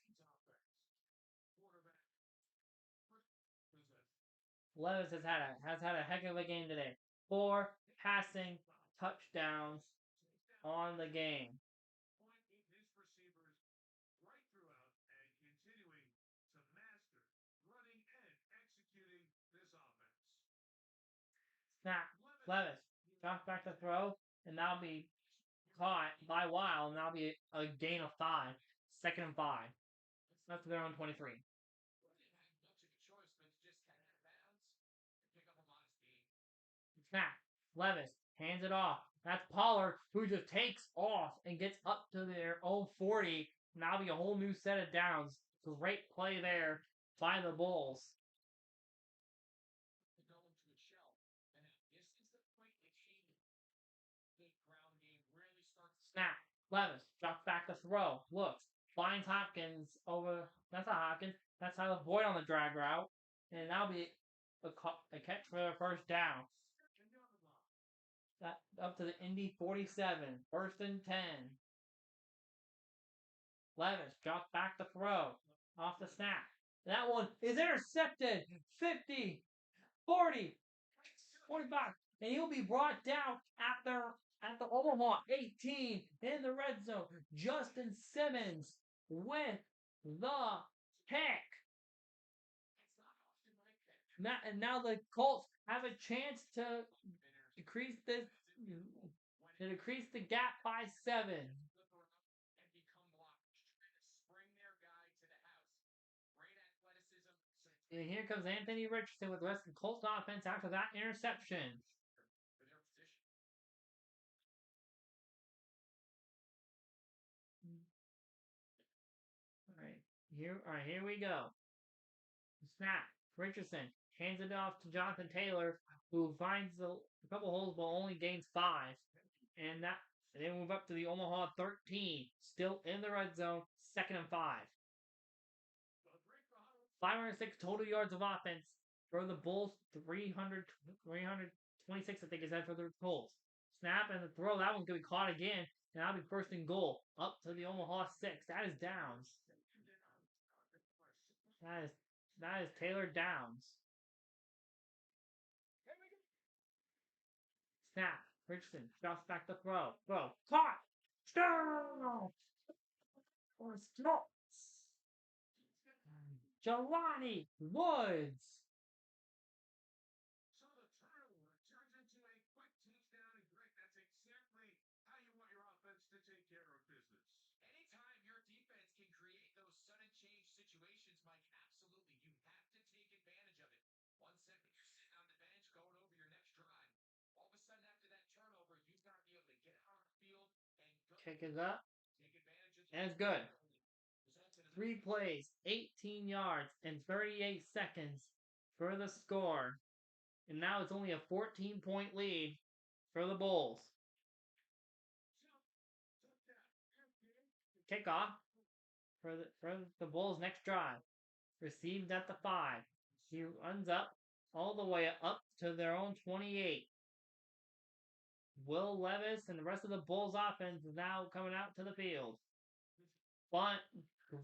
Levis has had a heck of a game today. 4 passing touchdowns on the game. Snap. Levis drops back to throw, and that'll be caught by Weil, and that'll be a gain of 5. 2nd and 5. That's their own 23. Snap. Levis hands it off. That's Pollard, who just takes off and gets up to their own 40. Now be a whole new set of downs. Great play there by the Bulls. Snap. Levis drops back to throw. Looks. Finds Hopkins over. That's not Hopkins. That's Tyler Boyd on the drag route. And that'll be a catch for the first down. That up to the Indy 47. 1st and 10. Levis drops back to throw. Off the snap. That one is intercepted. 50, 40, 45. And he'll be brought down at the Omaha 18 in the red zone. Justin Simmons with the pick. Now the Colts have a chance to decrease the gap by 7. And here comes Anthony Richardson with the rest of the Colts offense after that interception. All right, here we go. Snap. Richardson hands it off to Jonathan Taylor, who finds a couple holes but only gains 5. And they move up to the Omaha 13, still in the red zone, 2nd and 5. 506 total yards of offense for the Bulls, 326, I think, is that for the Colts. Snap and the throw, that one's going to be caught again, and that'll be 1st and goal, up to the Omaha 6. That is downs. That is Taylor Downs. Snap. Richardson drops back to throw. Caught. Stop. Or stops. Jelani Woods. Kick is up. And it's good. 3 plays, 18 yards, and 38 seconds for the score. And now it's only a 14-point lead for the Bulls. Kickoff for the Bulls' next drive. Received at the 5. He runs up all the way up to their own 28. Will Levis and the rest of the Bulls offense is now coming out to the field. But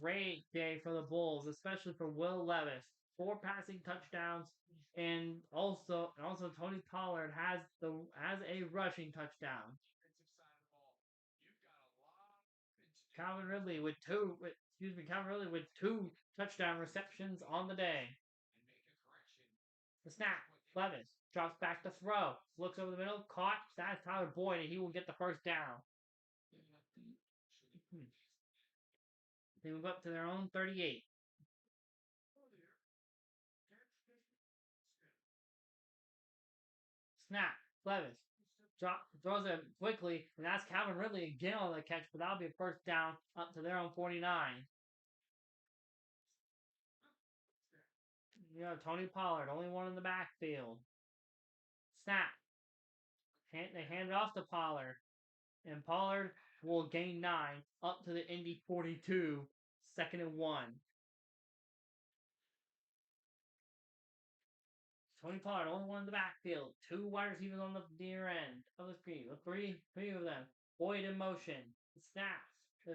great day for the Bulls, especially for Will Levis. 4 passing touchdowns, and also Tony Pollard has a rushing touchdown. Calvin Ridley with 2 touchdown receptions on the day. The snap. Levis drops back to throw. Looks over the middle. Caught. That's Tyler Boyd, and he will get the first down. They move up to their own 38. Snap. Levis throws it quickly, and that's Calvin Ridley again on the catch, but that'll be a first down up to their own 49. Tony Pollard, only one in the backfield. Snap. They hand it off to Pollard, and Pollard will gain 9 up to the Indy 42, 2nd and 1. Tony Pollard, only one in the backfield. 2 wide receivers on the near end of the screen. Three of them. Boyd in motion. The snaps.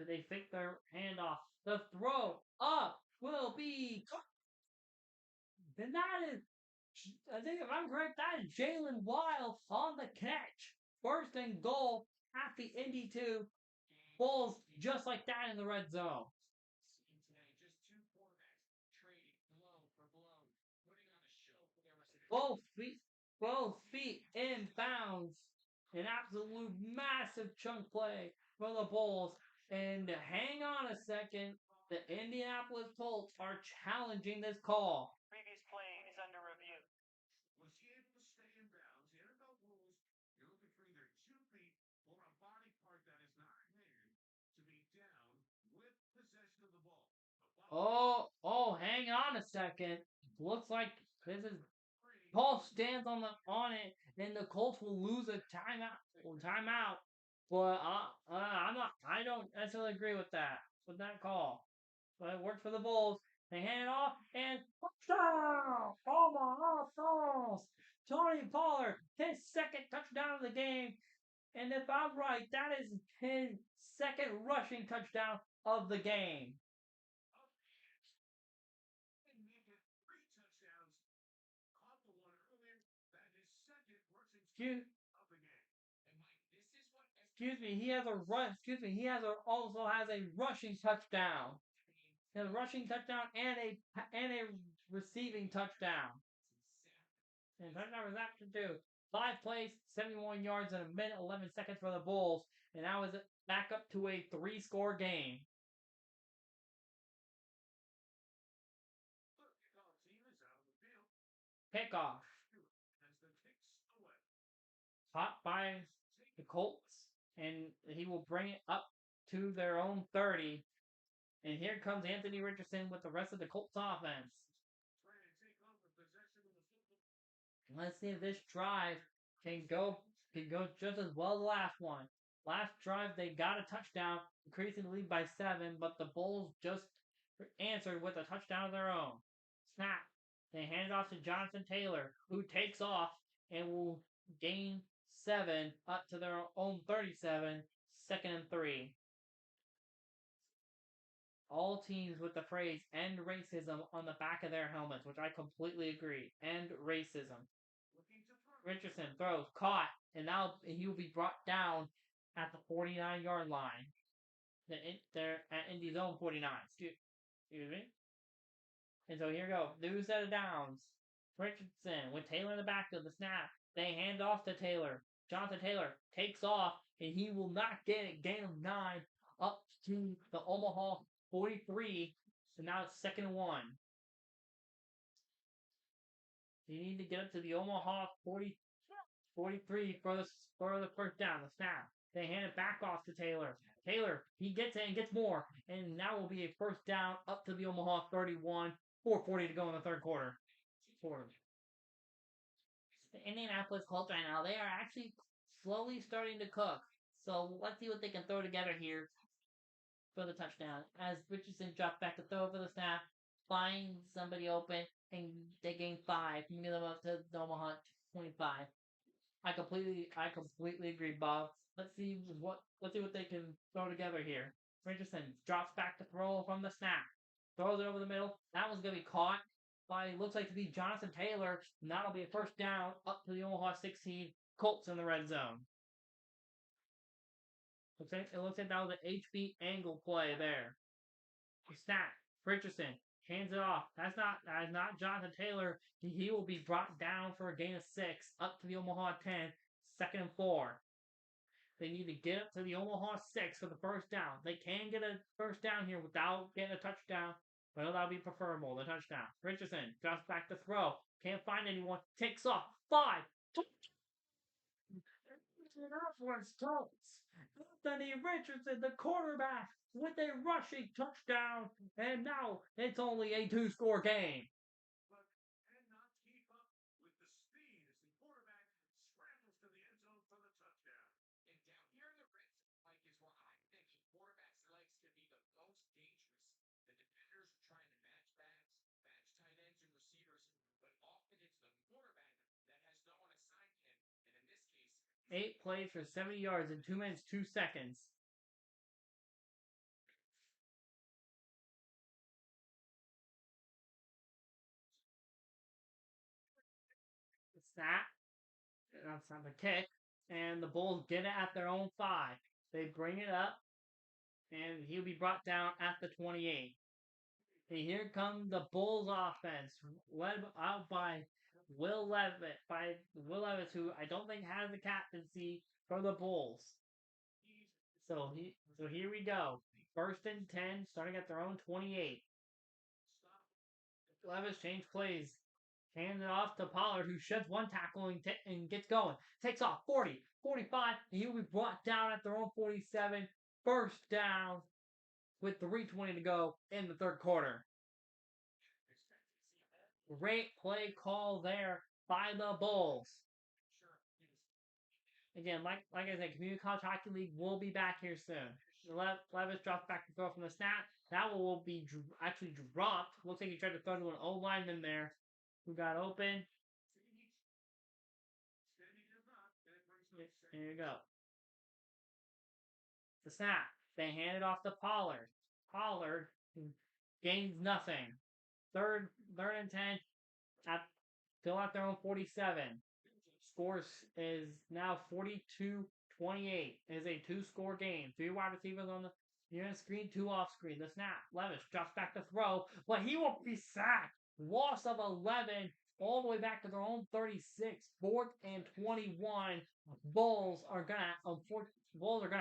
They fake their handoff. The throw up will be. Then that is I think if I'm correct, that is Jalen Wild on the catch. First and goal at the Indy 2. Bulls just like that in the red zone. Both feet, both feet inbounds. An absolute massive chunk play for the Bulls. And hang on a second, the Indianapolis Colts are challenging this call. Previous play is under review. Was he able to stay in bounds? The NFL rules, you're looking for either 2 feet or a body part that is not a hand to be down with possession of the ball. Hang on a second. Looks like this is Paul stands on it, and the Colts will lose a timeout. But I don't necessarily agree with that call. But it worked for the Bulls. They hand it off and touchdown! Omaha Falls! Tony Pollard, his second touchdown of the game. And if I'm right, that is his second rushing touchdown of the game. Excuse me, he has a run. Excuse me, also has a rushing touchdown. He has a rushing touchdown and a receiving touchdown. And touchdown was after 5 plays, 71 yards, and a minute 11 seconds for the Bulls, and that was back up to a 3-score game. Kickoff. Caught by the Colts, and he will bring it up to their own 30. And here comes Anthony Richardson with the rest of the Colts offense. Let's see if this drive can go just as well as the last one. Last drive they got a touchdown, increasing the lead by 7, but the Bulls just answered with a touchdown of their own. Snap. They hand it off to Jonathan Taylor, who takes off and will gain 7 up to their own 37, 2nd and 3. All teams with the phrase "end racism" on the back of their helmets, which I completely agree. End racism. Richardson throws, caught, and now he will be brought down at the 49-yard line. They're at Indy's own 49. Excuse me. And so here we go. New set of downs. Richardson with Taylor in the backfield. The snap. They hand off to Taylor. Jonathan Taylor takes off, and he will not get it. Gain of 9 up to the Omaha 43. So now it's 2nd and 1. You need to get up to the Omaha 43 for the first down. The snap. They hand it back off to Taylor. Taylor, he gets it and gets more. And now will be a first down up to the Omaha 31. 4:40 to go in the third quarter. The Indianapolis Colts right now, they are actually slowly starting to cook. So let's see what they can throw together here for the touchdown. As Richardson drops back to throw for the snap, finds somebody open, and they gain 5. Give them up to the Omaha 25. I completely agree, Bob. Let's see what they can throw together here. Richardson drops back to throw from the snap. Throws it over the middle. That one's gonna be caught by looks like to be Jonathan Taylor. And that'll be a first down up to the Omaha 16. Colts in the red zone. It looks like that was an HB angle play there. Snap. Richardson hands it off. That is not Jonathan Taylor. He will be brought down for a gain of 6 up to the Omaha 10. 2nd and 4. They need to get up to the Omaha 6 for the first down. They can get a first down here without getting a touchdown, but that'll be preferable, the touchdown. Richardson drops back to throw. Can't find anyone. Takes off. 5. Anthony Richardson, the quarterback, with a rushing touchdown, and now it's only a 2-score game. Cannot keep up with the speed as the quarterback scrambles to the end zone for the touchdown. And down here in the red zone, Mike, is where I think the quarterback's legs can be the most dangerous. The defenders are trying to match backs, match tight ends and receivers, but often it's the quarterback that has no one assigned him. And in this case, 8 plays for 70 yards in 2 minutes, 2 seconds. snap. That's not the kick. And the Bulls get it at their own 5. They bring it up, and he'll be brought down at the 28. And here comes the Bulls offense, led out by Will Levis, who I don't think has the captaincy for the Bulls. So here we go. 1st and 10, starting at their own 28. Levis changed plays. Hands it off to Pollard, who sheds one tackle and gets going. Takes off 40, 45, and he'll be brought down at their own 47. 1st down with 3:20 to go in the 3rd quarter. Great play call there by the Bulls. Again, like I said, Community College Hockey League will be back here soon. Levis drops back to throw from the snap. That will be actually dropped. Looks like he tried to throw to an O lineman there who got open. There you go. The snap. They hand it off to Pollard. Pollard gains nothing. 3rd and 10. Still at their own 47. Scores is now 42-28. It is a 2-score game. 3 wide receivers on the screen, 2 off screen. The snap. Levis drops back to throw, but he won't be sacked. Loss of 11 all the way back to their own 36. 4th and 21. Bulls are gonna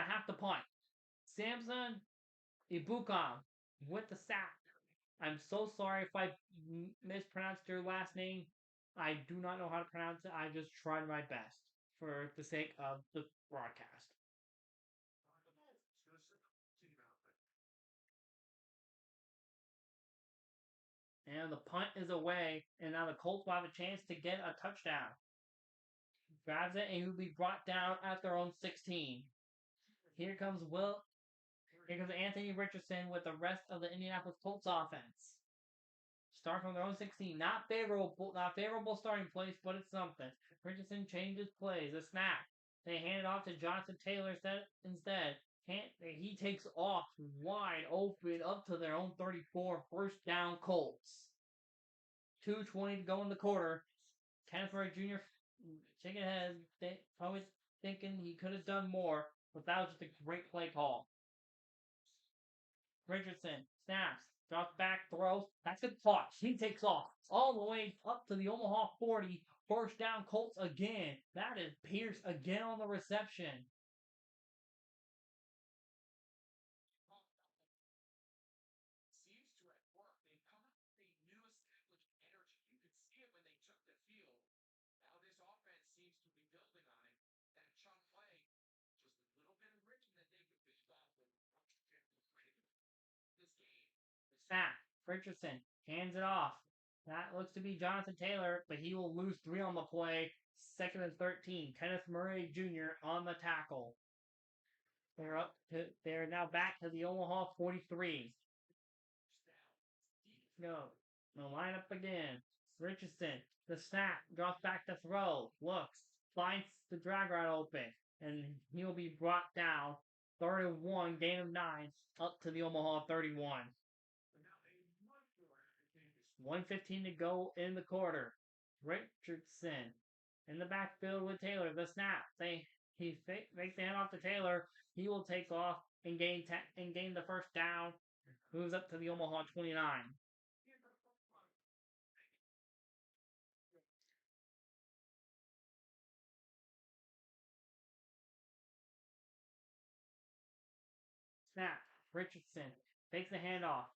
have to punt. Samson Ibukam with the sack. I'm so sorry if I mispronounced your last name. I do not know how to pronounce it. I just tried my best for the sake of the broadcast. And the punt is away, and now the Colts will have a chance to get a touchdown. Grabs it, and he'll be brought down at their own 16. Here comes Anthony Richardson with the rest of the Indianapolis Colts offense. Start from their own 16. Not favorable starting place, but it's something. Richardson changes plays. A snap. They hand it off to Jonathan Taylor instead. He takes off wide open up to their own 34. 1st down Colts. 2:20 to go in the quarter. Kenneth Murray Jr. shaking his head, probably thinking he could have done more, but that was just a great play call. Richardson snaps, drops back, throws. That's a clutch. He takes off all the way up to the Omaha 40. 1st down Colts again. That is Pierce again on the reception. Seems to have worked. They've come up with a new established energy. You could see it when they took the field. Now this offense seems to be building on it. That chunk play, just a little bit of Richmond that they could build off of. This game. Snap. Richardson hands it off. That looks to be Jonathan Taylor, but he will lose 3 on the play. 2nd and 13. Kenneth Murray Jr. on the tackle. They're now back to the Omaha 43. Go. The lineup again. Richardson. The snap. Drops back to throw. Looks. Finds the drag route open. And he'll be brought down. 3rd and 1. Gain of 9. Up to the Omaha 31. 1:15 to go in the quarter. Richardson in the backfield with Taylor. The snap. He makes the handoff to Taylor. He will take off and gain the 1st down. Moves up to the Omaha 29. Snap. Richardson takes the handoff.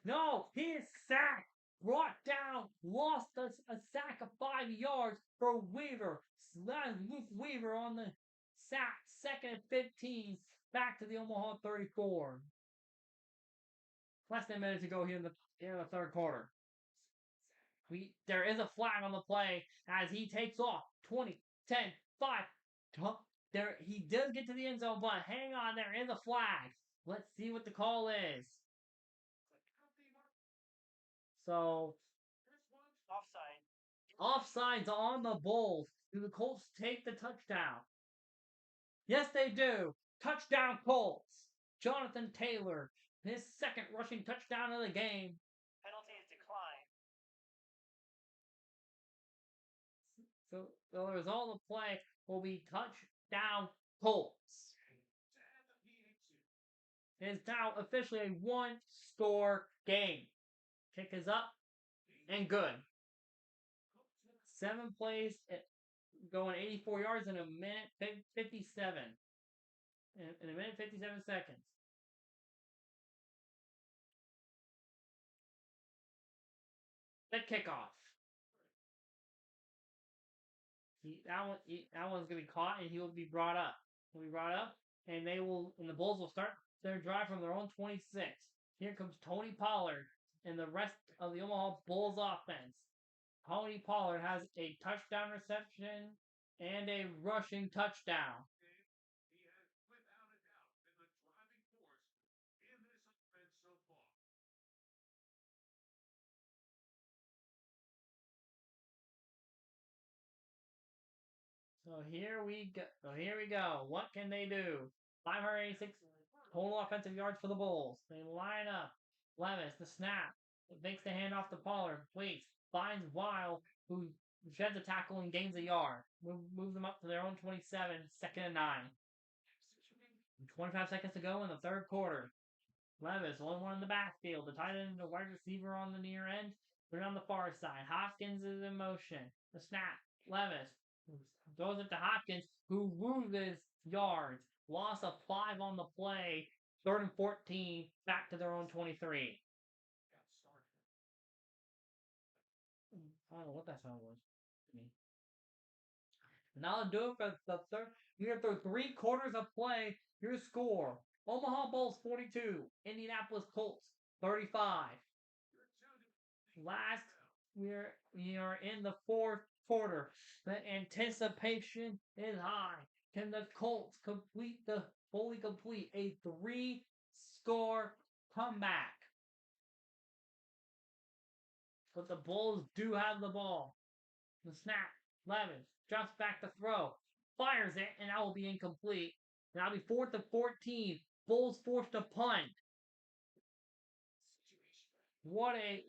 No, he is sacked. Brought down. Lost a sack of 5 yards for Weaver. Luke Weaver on the sack. 2nd and 15. Back to the Omaha 34. Less than a minute to go here in the 3rd quarter. There is a flag on the play as he takes off. 20, 10, 5. He does get to the end zone, but hang on, there is a flag. Let's see what the call is. So, offsides on the Bulls. Do the Colts take the touchdown? Yes, they do. Touchdown Colts. Jonathan Taylor, his 2nd rushing touchdown of the game. Penalty is declined. So the result of the play will be touchdown Colts. It is now officially a one-score game. Kick is up and good. 7 plays, going 84 yards in a minute 57. In a minute 57 seconds. The kickoff. That one's gonna be caught, and he will be brought up. He'll be brought up, and the Bulls will start their drive from their own 26. Here comes Tony Pollard and the rest of the Omaha Bulls offense. Tony Pollard has a touchdown reception and a rushing touchdown. He has, without a doubt, been the driving force in this offense so far. So here we go. What can they do? 586 total offensive yards for the Bulls. They line up. Levis, the snap. Makes the handoff to Pollard. Waits. Finds Weil, who sheds a tackle and gains a yard. Moves them up to their own 27. 2nd and 9. 25 seconds to go in the third quarter. Levis, only one in the backfield. The tight end, the wide receiver on the near end. They're on the far side. Hopkins is in motion. The snap. Levis throws it to Hopkins, who loses yards. Loss of 5 on the play. 3rd and 14. Back to their own 23. I don't know what that sound was. Now do it for the third. We have through 3 quarters of play. Here's score. Omaha Bulls 42. Indianapolis Colts 35. Last, we are in the 4th quarter. The anticipation is high. Can the Colts fully complete a 3-score comeback? But the Bulls do have the ball. The snap. Levis drops back to throw. Fires it, and that will be incomplete. That'll be 4th and 14. Bulls forced to punt. What a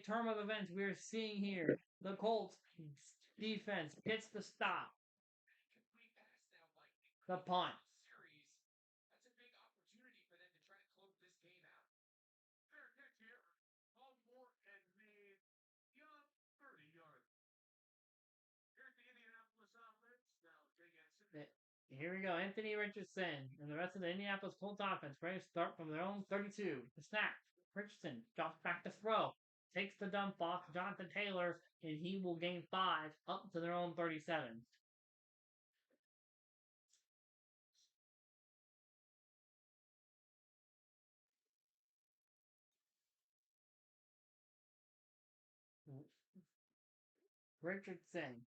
turn of events we are seeing here. The Colts defense gets the stop. The punt. That's a big opportunity for them to try to close this game out. Fair catch here. Called for and made. Young 30 yards. Here's the Indianapolis offense. Now they get Here we go. Anthony Richardson and the rest of the Indianapolis Colts offense ready to start from their own 32. The snap. Richardson drops back to throw. Takes the dump off Jonathan Taylor, and he will gain 5 up to their own 37. Richardson.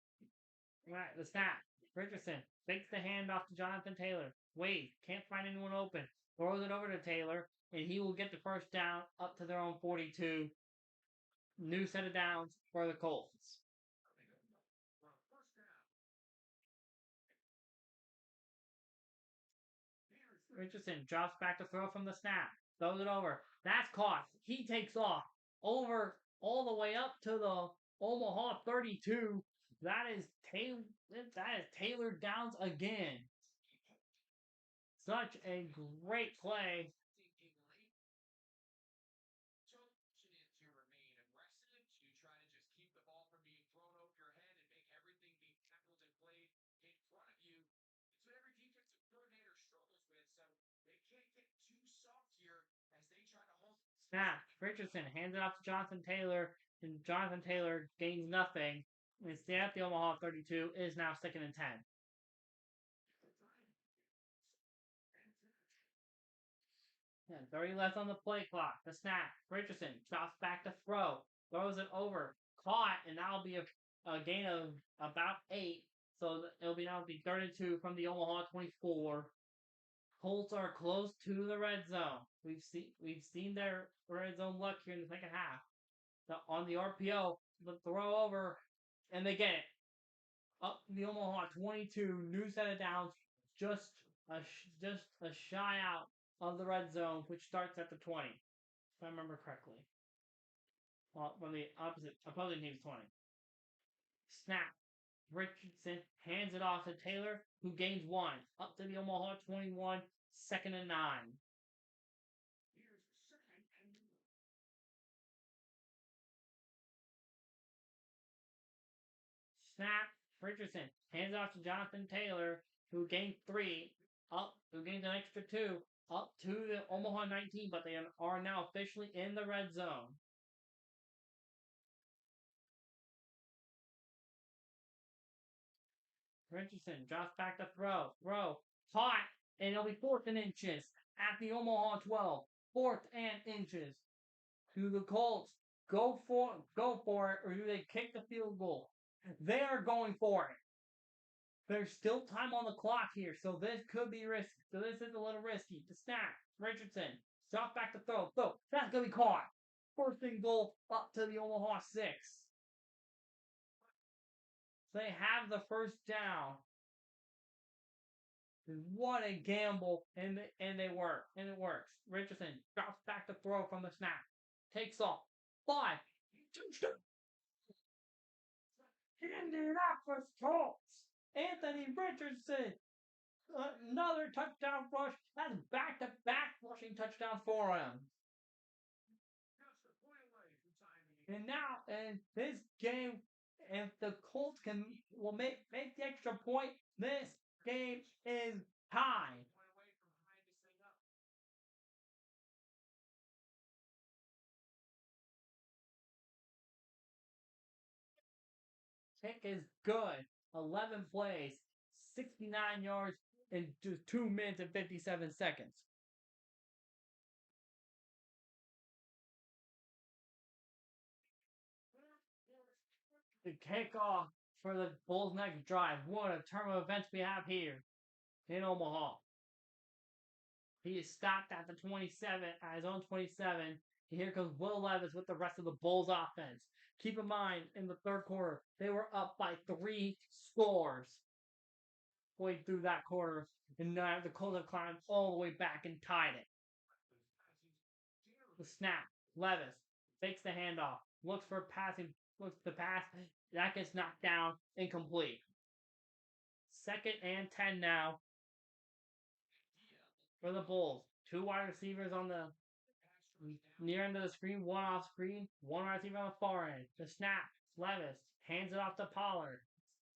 Right, the snap. Richardson fakes the handoff to Jonathan Taylor. Wade can't find anyone open. Throws it over to Taylor, and he will get the first down up to their own 42. New set of downs for the Colts. Richardson drops back to throw from the snap. Throws it over. That's caught. He takes off over all the way up to the Omaha 32. That is Taylor Downs again. Such a great play. Snap. Richardson hands it off to Jonathan Taylor, and Jonathan Taylor gains nothing. Instead, at the Omaha 32 is now 2nd and 10. Yeah, 30 left on the play clock. The snap. Richardson drops back to throw. Throws it over. Caught, and that'll be a gain of about 8. So it'll be now 32 from the Omaha 24. Colts are close to the red zone. We've seen their red zone luck here in the second half. On the RPO, the throw over, and they get it. Up the Omaha 22, new set of downs, just a shy out of the red zone, which starts at the 20, if I remember correctly. Well, from the opposing team's 20. Snap. Richardson hands it off to Taylor, who gains 1. Up to the Omaha 21, 2nd and 9. Snap. Richardson hands it off to Jonathan Taylor, who gained 3. Who gains an extra 2. Up to the Omaha 19, but they are now officially in the red zone. Richardson drops back to throw. Caught. And it'll be 4th and inches at the Omaha 12. 4th and inches. Do the Colts go for it, or do they kick the field goal? They are going for it. There's still time on the clock here, so this could be risky. So this is a little risky. The snap. Richardson drop back to throw. That's gonna be caught. 1st and goal up to the Omaha 6. So they have the 1st down. What a gamble, and it works. Richardson drops back to throw from the snap. Takes off. 5. Indianapolis Colts. Anthony Richardson. Another touchdown rush. That's back-to-back rushing touchdowns for him. And now, in this game, if the Colts will make the extra point, this game is tied. Kick is good. 11 plays, 69 yards in just 2 minutes and 57 seconds. The kickoff for the Bulls' next drive. What a turn of events we have here in Omaha. He is stopped at the 27, at his own 27. And here comes Will Levis with the rest of the Bulls' offense. Keep in mind, in the 3rd quarter, they were up by 3 scores. Way through that quarter, and now the Colts have climbed all the way back and tied it. The snap. Levis fakes the handoff. Looks to pass. That gets knocked down. Incomplete. 2nd and 10 now for the Bulls. 2 wide receivers on the near end of the screen. 1 off screen. 1 wide receiver on the far end. The snap. Levis hands it off to Pollard.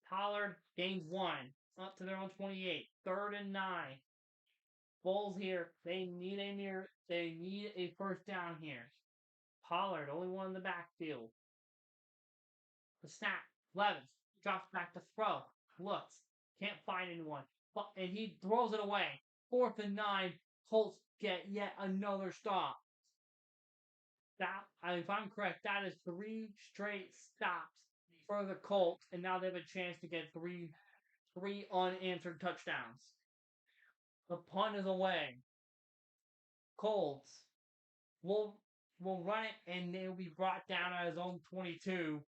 Pollard gains 1. Up to their own 28. 3rd and 9. Bulls here. They need a 1st down here. Pollard, only one in the backfield. The snap. Levis drops back to throw. Looks. Can't find anyone. And he throws it away. 4th and 9. Colts get yet another stop. If I'm correct, that is 3 straight stops for the Colts, and now they have a chance to get three unanswered touchdowns. The punt is away. Colts will run it, and they will be brought down at his own 22.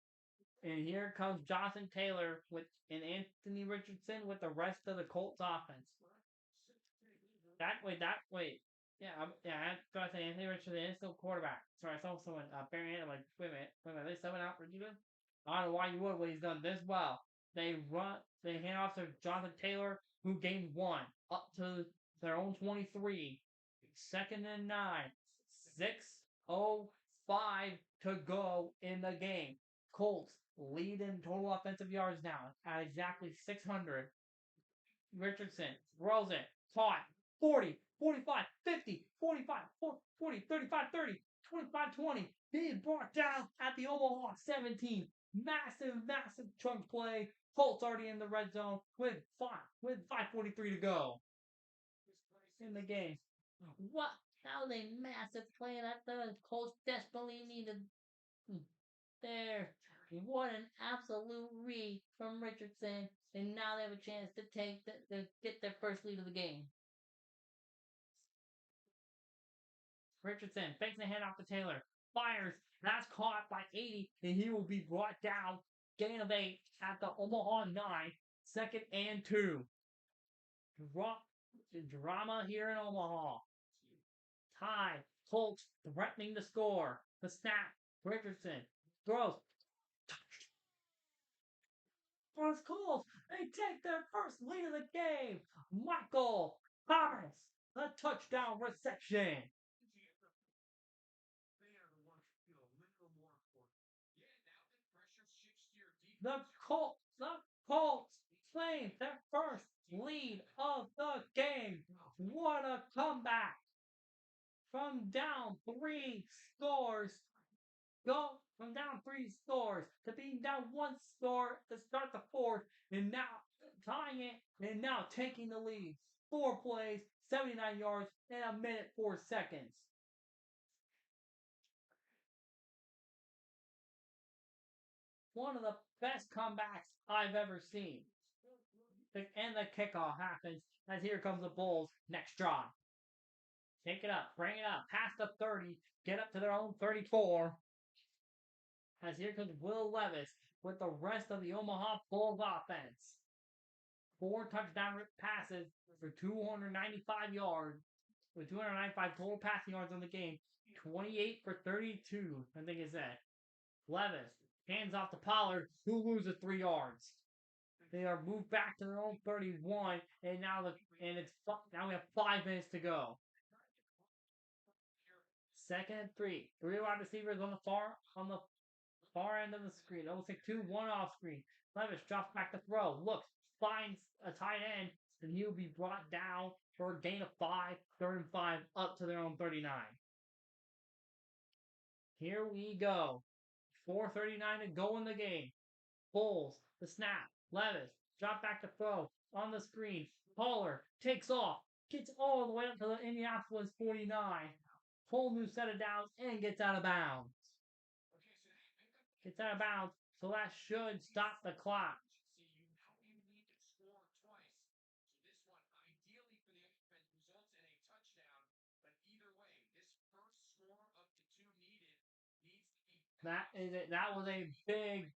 And here comes Jonathan Taylor and Anthony Richardson with the rest of the Colts offense. Yeah, I thought Anthony Richardson is still quarterback. Sorry, I saw someone burying it. I'm like, wait a minute, they subbing out Richardson? I don't know why you would when he's done this well. They hand off to Jonathan Taylor, who gained 1 up to their own 23. 2nd and 9. 6:05 to go in the game. Colts lead in total offensive yards now at exactly 600. Richardson throws it. Caught. 40, 45, 50, 45, 40, 35, 30, 25, 20. He is brought down at the Omaha 17. Massive chunk play. Colts already in the red zone with 5:43 to go in the game. What? That was a massive play that the Colts desperately needed. There. What an absolute read from Richardson. And now they have a chance to get their first lead of the game. Richardson fakes the handoff to Taylor. Fires. That's caught by 80, and he will be brought down. Gain of 8 at the Omaha 9. 2nd and 2. Drama here in Omaha. Tie. Colts threatening to score. The snap. Richardson throws. for the Colts. They take their first lead of the game. Michael Thomas, the touchdown reception. They are the ones who feel a little more important. Yeah, now that pressure shifts to your defense. The Colts claim their first lead of the game. What a comeback! From down 3 scores, from down 3 scores to being down 1 score to start the fourth, and now tying it, and now taking the lead. 4 plays, 79 yards, and a minute 4 seconds. One of the best comebacks I've ever seen. And the kickoff happens as here comes the Bulls next drive. Take it up, bring it up, past the 30, get up to their own 34. As here comes Will Levis with the rest of the Omaha Bulls offense. 4 touchdown passes for 295 yards, with 295 total passing yards in the game. 28 for 32, I think it said. Levis hands off to Pollard, who loses 3 yards. They are moved back to their own 31, and now we have 5 minutes to go. 2nd and 3. 3 wide receivers on the far end of the screen. Almost like 2-1 off screen. Levis drops back to throw. Looks, finds a tight end, and he'll be brought down for a gain of 5. 3rd and 5 up to their own 39. Here we go. 4:39 to go in the game. Bulls, the snap. Levis, drop back to throw. On the screen. Pollard takes off. Gets all the way up to the Indianapolis 49. Whole new set of downs and gets out of bounds. Gets out of bounds, so that should stop the clock. See, you need to score twice. So this one, ideally for the offense, results in a touchdown. But either way, this first score up to 2 needed needs to be. That is it. That was a big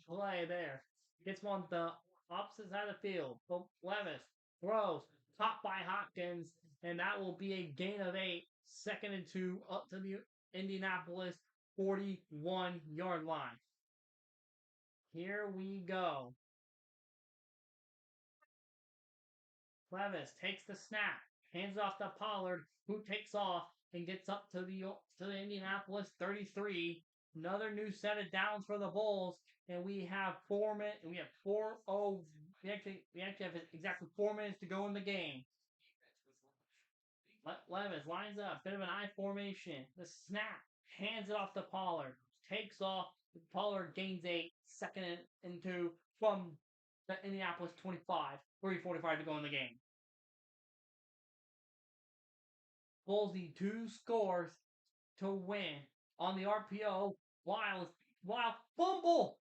play there. Gets one the opposite side of the field. Levis throws, caught by Hopkins, and that will be a gain of 8. 2nd and 2 up to the Indianapolis 41-yard line. Here we go. Levis takes the snap, hands off to Pollard, who takes off and gets up to the Indianapolis 33. Another new set of downs for the Bulls, and we have 4 minutes. We have 4:0. We actually have exactly 4 minutes to go in the game. Levis lines up, bit of an I formation. The snap, hands it off to Pollard, takes off. Pollard gains 8, 2nd and 2 from the Indianapolis 25. 3:45 to go in the game. Bulls need 2 scores to win on the RPO. Wild fumble.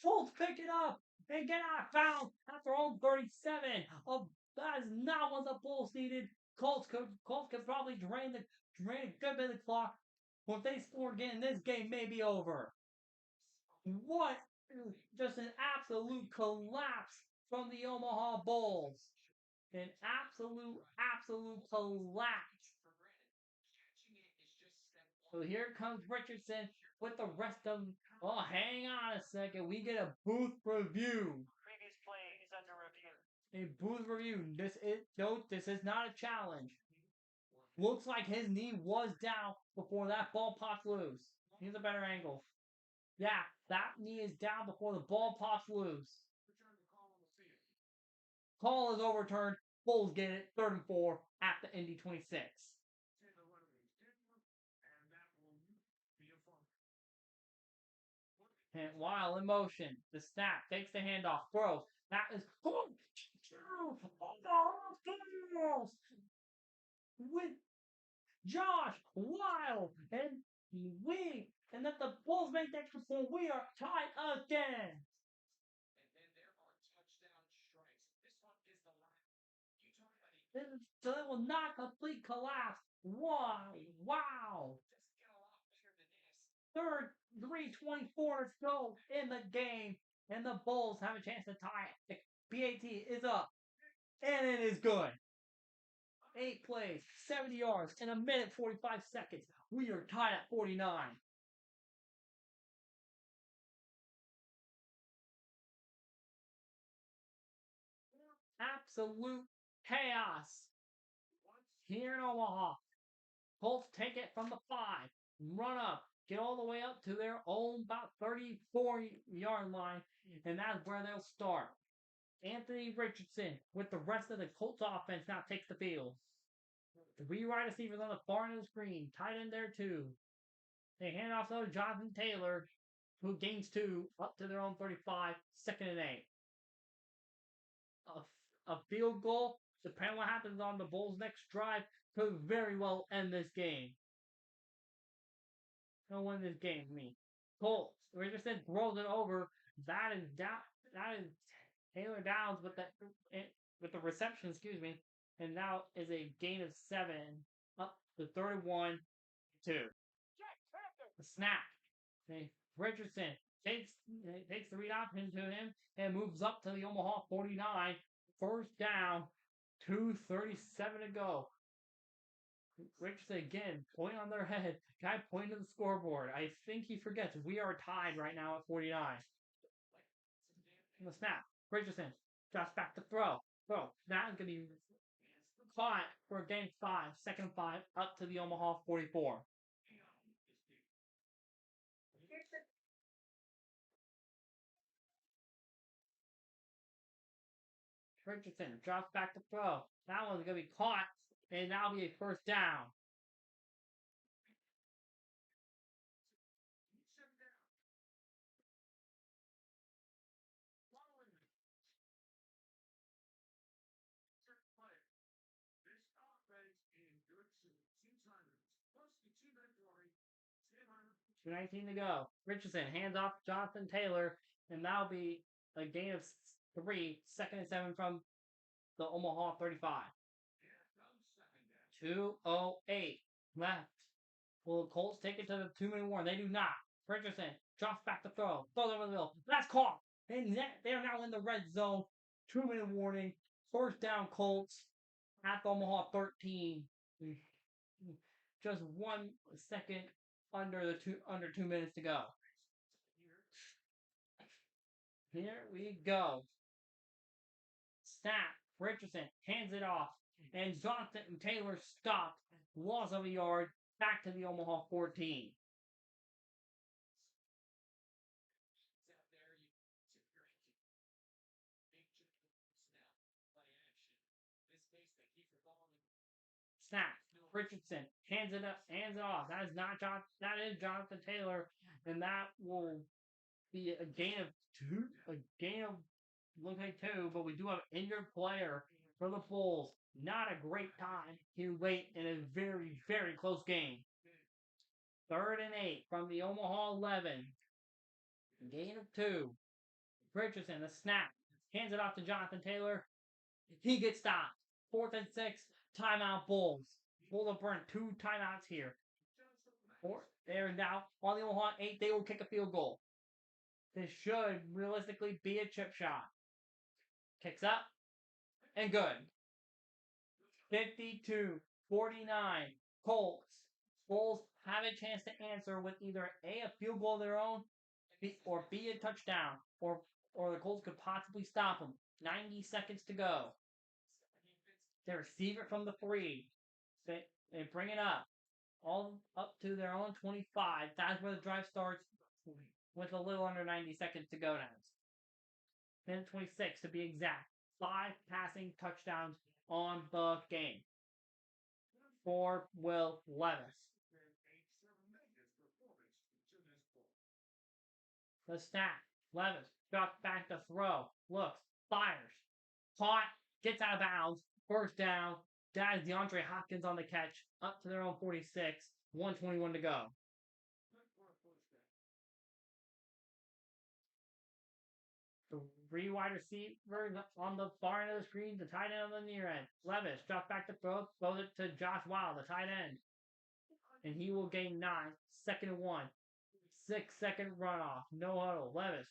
Colts pick it up and get out of bounds at their own 37. That is not what the Bulls needed. Colts could probably drain a good bit of the clock. But if they score again, this game may be over. What? Just an absolute collapse from the Omaha Bulls. An absolute collapse. So here comes Richardson with the rest of them. Oh, hang on a second. We get a booth review. Previous play is under review. A booth review. This is not a challenge. Looks like his knee was down before that ball popped loose. Here's a better angle. Yeah, that knee is down before the ball pops loose. Call is overturned. Bulls get it. 3rd and 4 at the Indy 26. And while in motion, the snap takes the handoff, throws. That is with Josh Wild and then the Bulls make that extra point. We are tied again. And then there are touchdown strikes. This one is the last. You talk about So it will not complete collapse. Why? Wow. Doesn't get a lot better than this. 3:24 to go in the game, and the Bulls have a chance to tie it. The BAT is up, and it is good. 8 plays, 70 yards, in a minute 45 seconds. We are tied at 49. absolute chaos here in Omaha. Colts take it from the 5, run up, get all the way up to their own about 34-yard line, and that's where they'll start. Anthony Richardson with the rest of the Colts offense now takes the field. 3 wide receivers on the far end of the screen, tight end there too. They hand off to Jonathan Taylor, who gains 2 up to their own 35, 2nd and 8. A field goal, depending on what happens on the Bulls' next drive, could very well end this game. They'll win this game, Colts. Richardson throws it over. That is Taylor Downs with the reception, and now is a gain of 7 up to 31-2. The snap. Richardson takes the read option to him and moves up to the Omaha 49. First down, 2:37 to go. Richardson again, point on their head. Guy pointing to the scoreboard. I think he forgets we are tied right now at 49. The snap. Richardson drops back to throw. Now is going to be caught for a gain 5, 2nd 5, up to the Omaha 44. Richardson drops back to throw. That one's going to be caught, and that'll be a first down. $2:19 to go. Richardson hands off Jonathan Taylor, and that'll be a gain of 3, 2nd and 7 from the Omaha 35. 2:08 left. Will the Colts take it to the 2-minute warning? They do not. Richardson drops back to throw. Throws over the middle. That's caught. And they are now in the red zone. 2-minute warning. First down Colts at the Omaha 13. Just 1 second under 2 minutes to go. Here we go. Snap. Richardson hands it off. And Jonathan Taylor stopped. Loss of a yard. Back to the Omaha 14. Snap. Richardson hands it off. That is Jonathan Taylor, and that will be a gain of 2. Looks like 2, but we do have an injured player for the Bulls. Not a great time here late in a very, very close game. 3rd and 8 from the Omaha 11. Gain of 2. Richardson, the snap. Hands it off to Jonathan Taylor. He gets stopped. 4th and 6. Timeout Bulls. Bulls have burned 2 timeouts here. They're now on the Omaha 8. They will kick a field goal. This should realistically be a chip shot. Kicks up. And good. 52-49. Colts. Bulls have a chance to answer with either A, a field goal of their own, or B, a touchdown, or the Colts could possibly stop them. 90 seconds to go. They receive it from the 3. They bring it up. All up to their own 25. That's where the drive starts with a little under 90 seconds to go now. Minute 26 to be exact. 5 passing touchdowns on the game for Will Levis. The snap. Levis drops back to throw. Looks. Fires. Caught. Gets out of bounds. First down. That is DeAndre Hopkins on the catch. Up to their own 46. 1:21 to go. The 3 wide receivers on the far end of the screen. The tight end on the near end. Levis drops back to throw. Throws it to Josh Wild, the tight end. And he will gain 9. 2nd and 1. 6-second runoff. No huddle. Levis